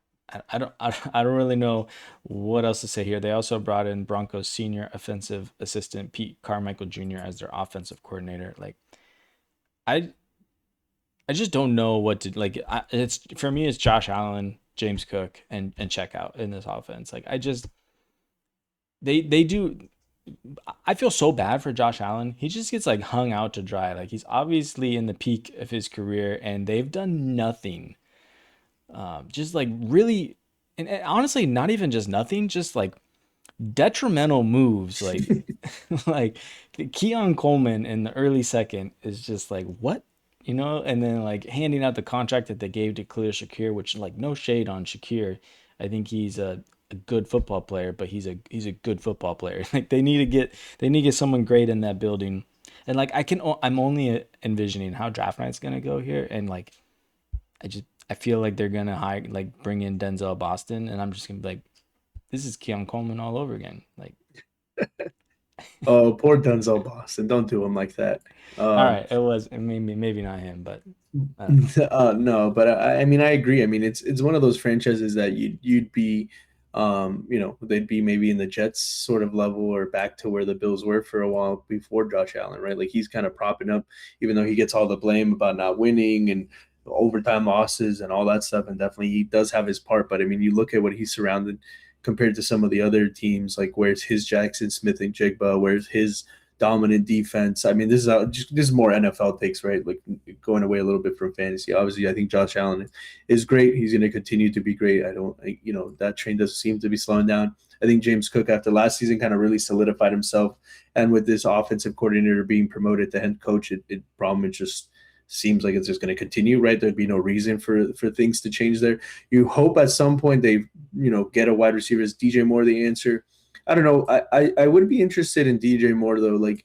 [SPEAKER 2] I don't really know what else to say here. They also brought in Broncos senior offensive assistant Pete Carmichael Jr. as their offensive coordinator. Like, I just don't know what to like. It's for me, it's Josh Allen, James Cook, and check out in this offense. Like they do. I feel so bad for Josh Allen. He just gets like hung out to dry. Like he's obviously in the peak of his career, and they've done nothing. Just like really, and honestly, not even just nothing. Just like detrimental moves. Like like Keon Coleman in the early second is just like what. And then like handing out the contract that they gave to Khalil Shakir, which like no shade on Shakir. I think he's a good football player, but he's a good football player. Like they need to get someone great in that building. And like I'm only envisioning how draft night's gonna go here, and like I feel like they're gonna bring in Denzel Boston, and I'm just gonna be like, this is Keon Coleman all over again. Like
[SPEAKER 3] oh, poor Denzel Boston. Don't do him like that.
[SPEAKER 2] all right, it was maybe not him, but I don't know.
[SPEAKER 3] No, but I mean, I agree. I mean, it's one of those franchises that you'd be, they'd be maybe in the Jets sort of level or back to where the Bills were for a while before Josh Allen, right? Like he's kind of propping up, even though he gets all the blame about not winning and overtime losses and all that stuff. And definitely he does have his part. But I mean, you look at what he's surrounded compared to some of the other teams, like where's his Jackson Smith and Jigba, where's his dominant defense. I mean, this is more NFL takes, right? Like going away a little bit from fantasy. Obviously, I think Josh Allen is great. He's going to continue to be great. That train doesn't seem to be slowing down. I think James Cook, after last season, kind of really solidified himself. And with this offensive coordinator being promoted to head coach, it probably just seems like it's just going to continue, right? There'd be no reason for things to change there. You hope at some point they, get a wide receiver. Is DJ Moore the answer? I don't know. I would be interested in DJ Moore though. Like,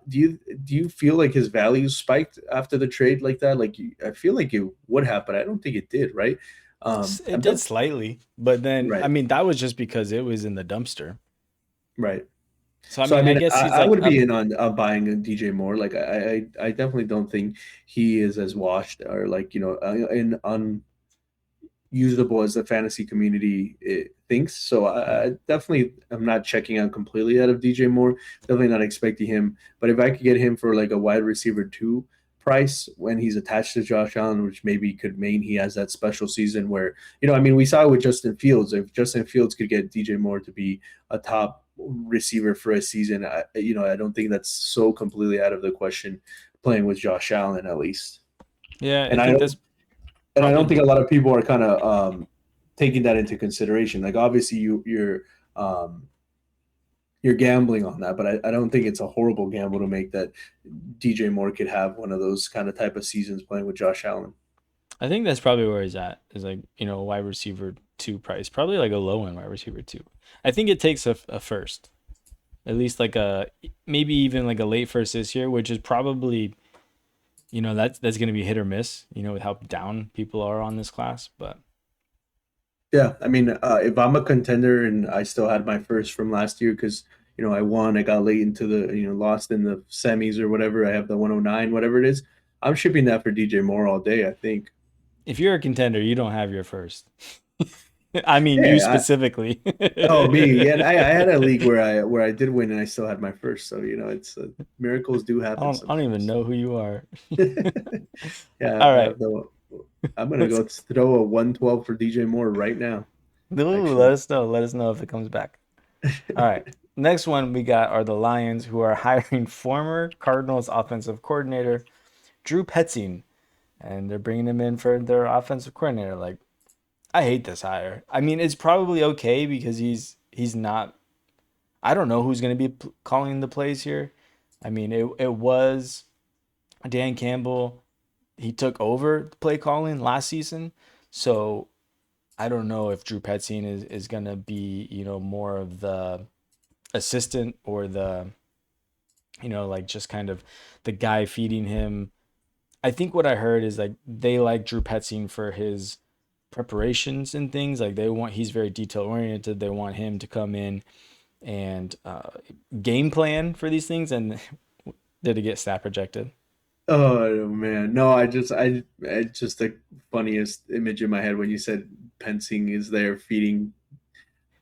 [SPEAKER 3] do you feel like his value spiked after the trade like that? Like, I feel like it would have, but I don't think it did, right?
[SPEAKER 2] It did slightly, but then
[SPEAKER 3] right.
[SPEAKER 2] I mean that was just because it was in the dumpster,
[SPEAKER 3] right?
[SPEAKER 2] So I mean, I guess he's
[SPEAKER 3] I would be in on buying a DJ Moore. Like, I definitely don't think he is as washed or like unusable as the fantasy community thinks. So I definitely am not checking out completely out of DJ Moore. Definitely not expecting him. But if I could get him for like a wide receiver 2 price when he's attached to Josh Allen, which maybe could mean he has that special season where, we saw it with Justin Fields. If Justin Fields could get DJ Moore to be a top receiver for a season, I don't think that's so completely out of the question playing with Josh Allen at least.
[SPEAKER 2] Yeah,
[SPEAKER 3] and I don't think a lot of people are kind of taking that into consideration. Like, obviously you're gambling on that, but I don't think it's a horrible gamble to make that DJ Moore could have one of those kind of type of seasons playing with Josh Allen.
[SPEAKER 2] I think that's probably where he's at, is like, wide receiver 2 price, probably like a low end wide receiver 2. I think it takes a first, at least like maybe even like a late first this year, which is probably, that's going to be hit or miss, with how down people are on this class. But
[SPEAKER 3] yeah, I mean, if I'm a contender and I still had my first from last year because, I won, I got late into the, lost in the semis or whatever, I have the 109, whatever it is, I'm shipping that for DJ Moore all day, I think.
[SPEAKER 2] If you're a contender, you don't have your first. I mean, you specifically.
[SPEAKER 3] Me. Yeah, I had a league where I did win and I still had my first. So, it's miracles do happen.
[SPEAKER 2] I don't even know who you are.
[SPEAKER 3] Yeah.
[SPEAKER 2] All right.
[SPEAKER 3] I'm going to go throw a 112 for DJ Moore right now.
[SPEAKER 2] Ooh, let us know. Let us know if it comes back. All right. Next one we got are the Lions, who are hiring former Cardinals offensive coordinator Drew Petzing, and they're bringing him in for their offensive coordinator. Like, I hate this hire. I mean, it's probably okay because he's not. I don't know who's going to be calling the plays here. I mean, it was Dan Campbell. He took over the play calling last season, so I don't know if Drew Petzing is going to be, more of the assistant or the, like just kind of the guy feeding him. I think what I heard is like they like Drew Petzing for his preparations and things. Like he's very detail oriented. They want him to come in and game plan for these things. And did it get snap rejected?
[SPEAKER 3] Oh man, no! I just the funniest image in my head when you said Petzing is there feeding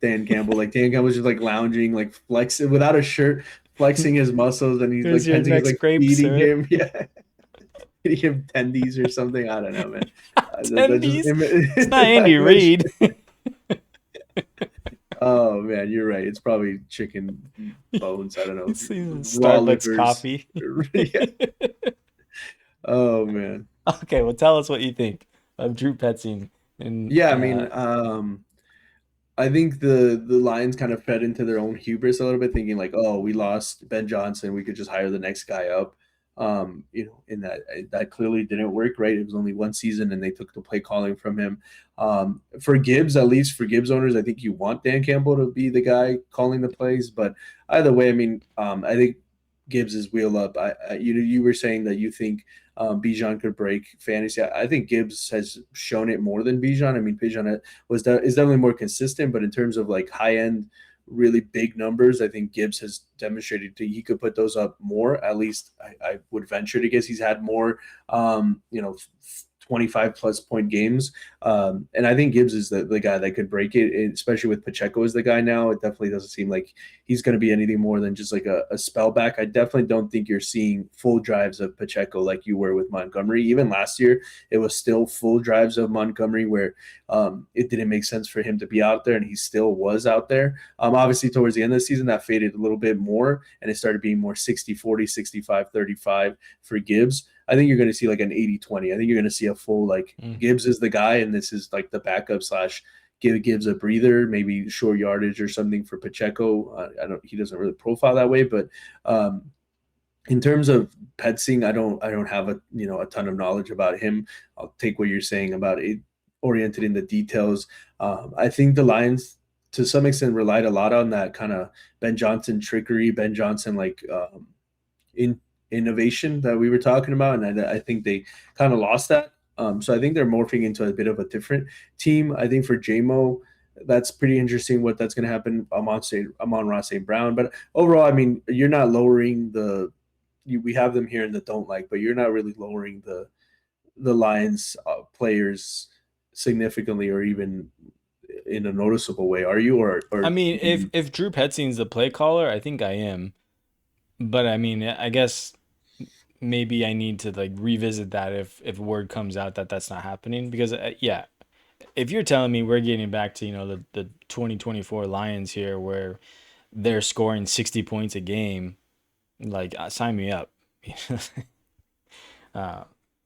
[SPEAKER 3] Dan Campbell. Like, Dan Campbell's just like lounging, like flexing without a shirt, flexing his muscles, and he's like Petzing is like feeding him. Yeah. Feeding him tendies or something. I don't know, man.
[SPEAKER 2] Tendies? It's not Andy Reid.
[SPEAKER 3] Oh man, you're right. It's probably chicken bones. I don't know.
[SPEAKER 2] Starbucks coffee.
[SPEAKER 3] Yeah. Oh man.
[SPEAKER 2] Okay, well, tell us what you think of Drew Petzing.
[SPEAKER 3] Yeah, I mean, I think the Lions kind of fed into their own hubris a little bit, thinking like, oh, we lost Ben Johnson, we could just hire the next guy up. In that clearly didn't work, right? It was only one season and they took the play calling from him. For Gibbs, at least for Gibbs owners, I think you want Dan Campbell to be the guy calling the plays, but either way, I mean, I think Gibbs is wheel up. You were saying that you think Bijan could break fantasy. I think Gibbs has shown it more than Bijan. I mean, Bijan is definitely more consistent, but in terms of like high end, really big numbers, I think Gibbs has demonstrated that he could put those up more. At least I would venture to guess he's had more, 25 plus point games. And I think Gibbs is the guy that could break it, especially with Pacheco as the guy now. It definitely doesn't seem like he's going to be anything more than just like a spell back. I definitely don't think you're seeing full drives of Pacheco like you were with Montgomery. Even last year, it was still full drives of Montgomery where it didn't make sense for him to be out there, and he still was out there. Obviously, towards the end of the season, that faded a little bit more, and it started being more 60-40, 65-35 for Gibbs. I think you're going to see like an 80-20. I think you're going to see a full Gibbs is the guy, and this is like the backup / give Gibbs a breather, maybe short yardage or something for Pacheco. He doesn't really profile that way, but in terms of Petsing, I don't have a ton of knowledge about him. I'll take what you're saying about it oriented in the details. I think the Lions to some extent relied a lot on that kind of Ben Johnson trickery, Ben Johnson innovation that we were talking about, and I think they kind of lost that. So I think they're morphing into a bit of a different team. I think for JMO, that's pretty interesting what that's going to happen. Amon-Ra St. Brown, but overall, I mean, you're not lowering we have them here in the don't like, but you're not really lowering the Lions players significantly or even in a noticeable way, are you? Or
[SPEAKER 2] I mean, if Drew Petzing's the play caller, I think I am. But I mean, I guess maybe I need to revisit that if word comes out that that's not happening, because if you're telling me we're getting back to the 2024 Lions here where they're scoring 60 points a game, sign me up.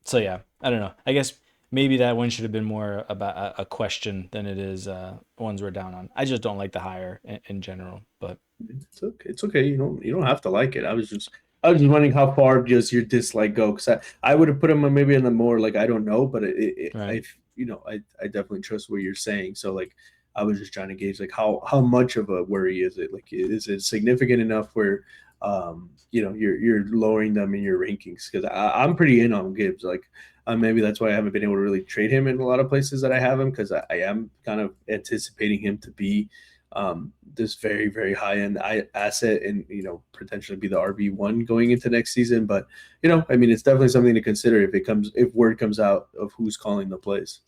[SPEAKER 2] So yeah, I don't know. I guess maybe that one should have been more about a question than it is ones we're down on. I just don't like the hire in general, but
[SPEAKER 3] it's okay. It's okay. You don't have to like it. I was just wondering how far does your dislike go? Because I would have put him maybe in the more I don't know, but
[SPEAKER 2] right.
[SPEAKER 3] I definitely trust what you're saying. So I was just trying to gauge how much of a worry is it? Is it significant enough where you're lowering them in your rankings? Because I'm pretty in on Gibbs. Maybe that's why I haven't been able to really trade him in a lot of places that I have him, because I am kind of anticipating him to be this very, very high-end asset and, potentially be the RB1 going into next season. But, I mean, it's definitely something to consider if word comes out of who's calling the plays.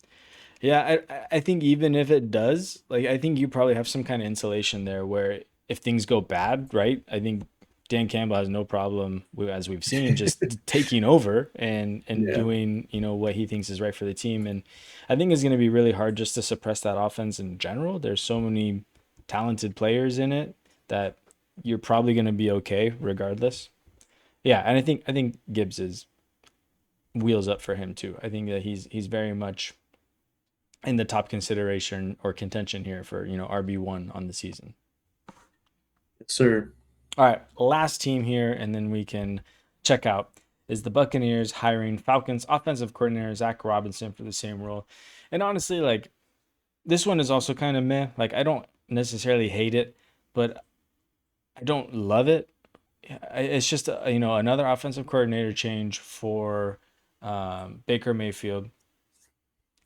[SPEAKER 2] Yeah, I think even if it does, I think you probably have some kind of insulation there where if things go bad, right, I think Dan Campbell has no problem, as we've seen, just taking over and doing, what he thinks is right for the team. And I think it's going to be really hard just to suppress that offense in general. There's so many talented players in it that you're probably going to be okay regardless. Yeah, and I think Gibbs is wheels up for him too. I think that he's very much in the top consideration or contention here for, RB1 on the season.
[SPEAKER 3] Yes, sir.
[SPEAKER 2] All right, last team here, and then we can check out, is the Buccaneers hiring Falcons offensive coordinator Zach Robinson for the same role. And honestly, this one is also kind of meh. I don't necessarily hate it, but I don't love it. It's just another offensive coordinator change for Baker Mayfield,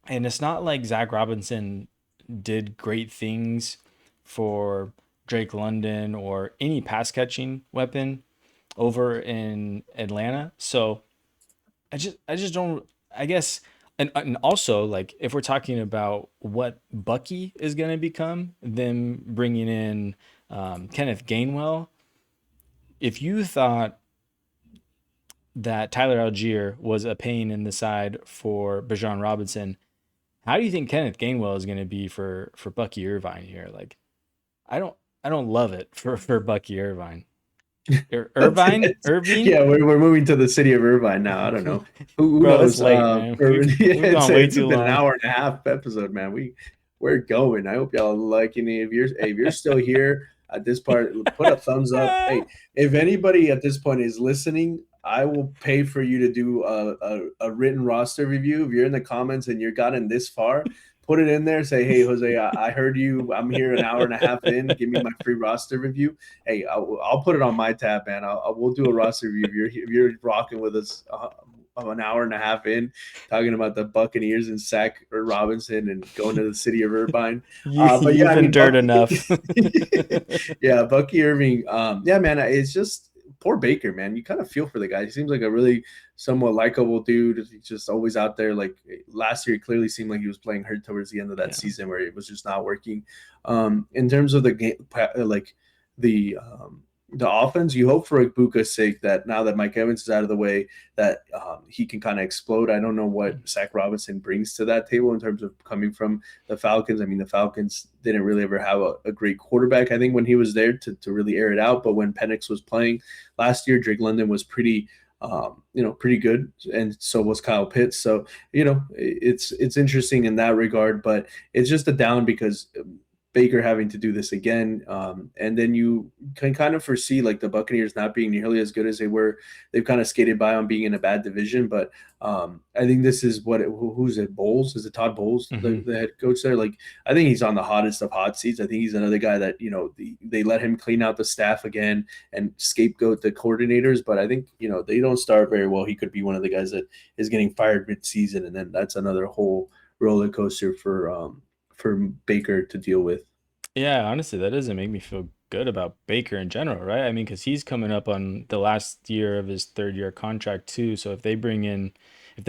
[SPEAKER 2] and it's not like Zach Robinson did great things for Drake London or any pass catching weapon over in Atlanta. So I just don't, I guess. And also, if we're talking about what Bucky is going to become, them bringing in Kenneth Gainwell, if you thought that Tyler Algier was a pain in the side for Bijan Robinson, how do you think Kenneth Gainwell is going to be for Bucky Irvine here? I don't love it for Bucky Irvine. Irvine? Irving?
[SPEAKER 3] Yeah, we're moving to the city of Irvine now. I don't know. Who
[SPEAKER 2] Bro,
[SPEAKER 3] knows?
[SPEAKER 2] it's late, man. We've gone way too long.
[SPEAKER 3] Been an hour and a half episode, man. We're going. I hope y'all liking it. If you're still here at this part, put a thumbs up. Hey, if anybody at this point is listening, I will pay for you to do a written roster review. If you're in the comments and you've gotten this far, put it in there. Say, hey, Jose, I heard you. I'm here an hour and a half in. Give me my free roster review. Hey, I'll put it on my tab, man. We'll do a roster review. If you're rocking with us an hour and a half in, talking about the Buccaneers and Zach Robinson and going to the city of Irvine.
[SPEAKER 2] But you've endured enough.
[SPEAKER 3] Yeah, Bucky Irving. Yeah, man, it's just poor Baker, man. You kind of feel for the guy. He seems like a really somewhat likable dude. He's just always out there. Like last year, it clearly seemed like he was playing hurt towards the end of that season where it was just not working. In terms of the game, like the offense, you hope for Ibuka's sake that now that Mike Evans is out of the way, that he can kind of explode. I don't know what Zach Robinson brings to that table in terms of coming from the Falcons. I mean, the Falcons didn't really ever have a great quarterback, I think, when he was there to really air it out. But when Penix was playing last year, Drake London was pretty good, and so was Kyle Pitts. So, it's interesting in that regard, but it's just a down because Baker having to do this again. And then you can kind of foresee like the Buccaneers not being nearly as good as they were. They've kind of skated by on being in a bad division, but I think this is who's it? Bowles? Is it Todd Bowles, the head coach there? Like, I think he's on the hottest of hot seats. I think he's another guy that, they let him clean out the staff again and scapegoat the coordinators. But I think, they don't start very well. He could be one of the guys that is getting fired mid-season. And then that's another whole roller coaster for Baker to deal with.
[SPEAKER 2] Yeah, honestly, that doesn't make me feel good about Baker in general, right? I mean, because he's coming up on the last year of his third-year contract too. So if they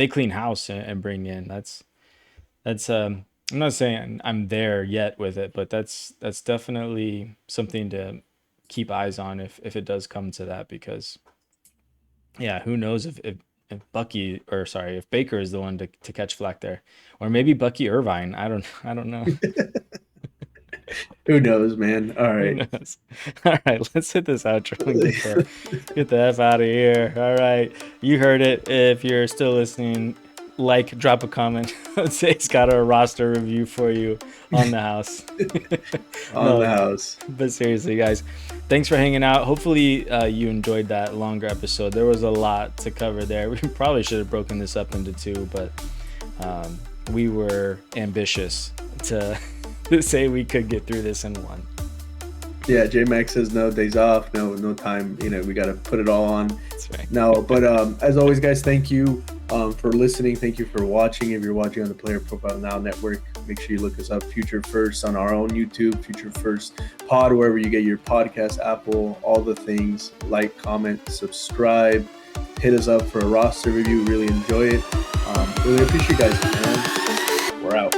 [SPEAKER 2] clean house and bring in, that's I'm not saying I'm there yet with it, but that's definitely something to keep eyes on if it does come to that, because yeah, who knows if Baker is the one to catch flack there, or maybe Bucky Irvine. I don't know.
[SPEAKER 3] Who knows, man? All right.
[SPEAKER 2] All right, let's hit this outro and get the F out of here. All right, you heard it. If you're still listening, drop a comment. Let's say it's got a roster review for you on the house.
[SPEAKER 3] The house.
[SPEAKER 2] But seriously, guys, thanks for hanging out. Hopefully you enjoyed that longer episode. There was a lot to cover there. We probably should have broken this up into two, but we were ambitious to say we could get through this in one.
[SPEAKER 3] Yeah, J-Max says no days off, no time. We got to put it all on.
[SPEAKER 2] That's right.
[SPEAKER 3] No, but as always, guys, thank you for listening. Thank you for watching. If you're watching on the Player Profile Now Network, make sure you look us up, Future First, on our own YouTube, Future First Pod, wherever you get your podcast, Apple, all the things. Like, comment, subscribe, hit us up for a roster review. Really enjoy it. Really appreciate you guys, man. We're out.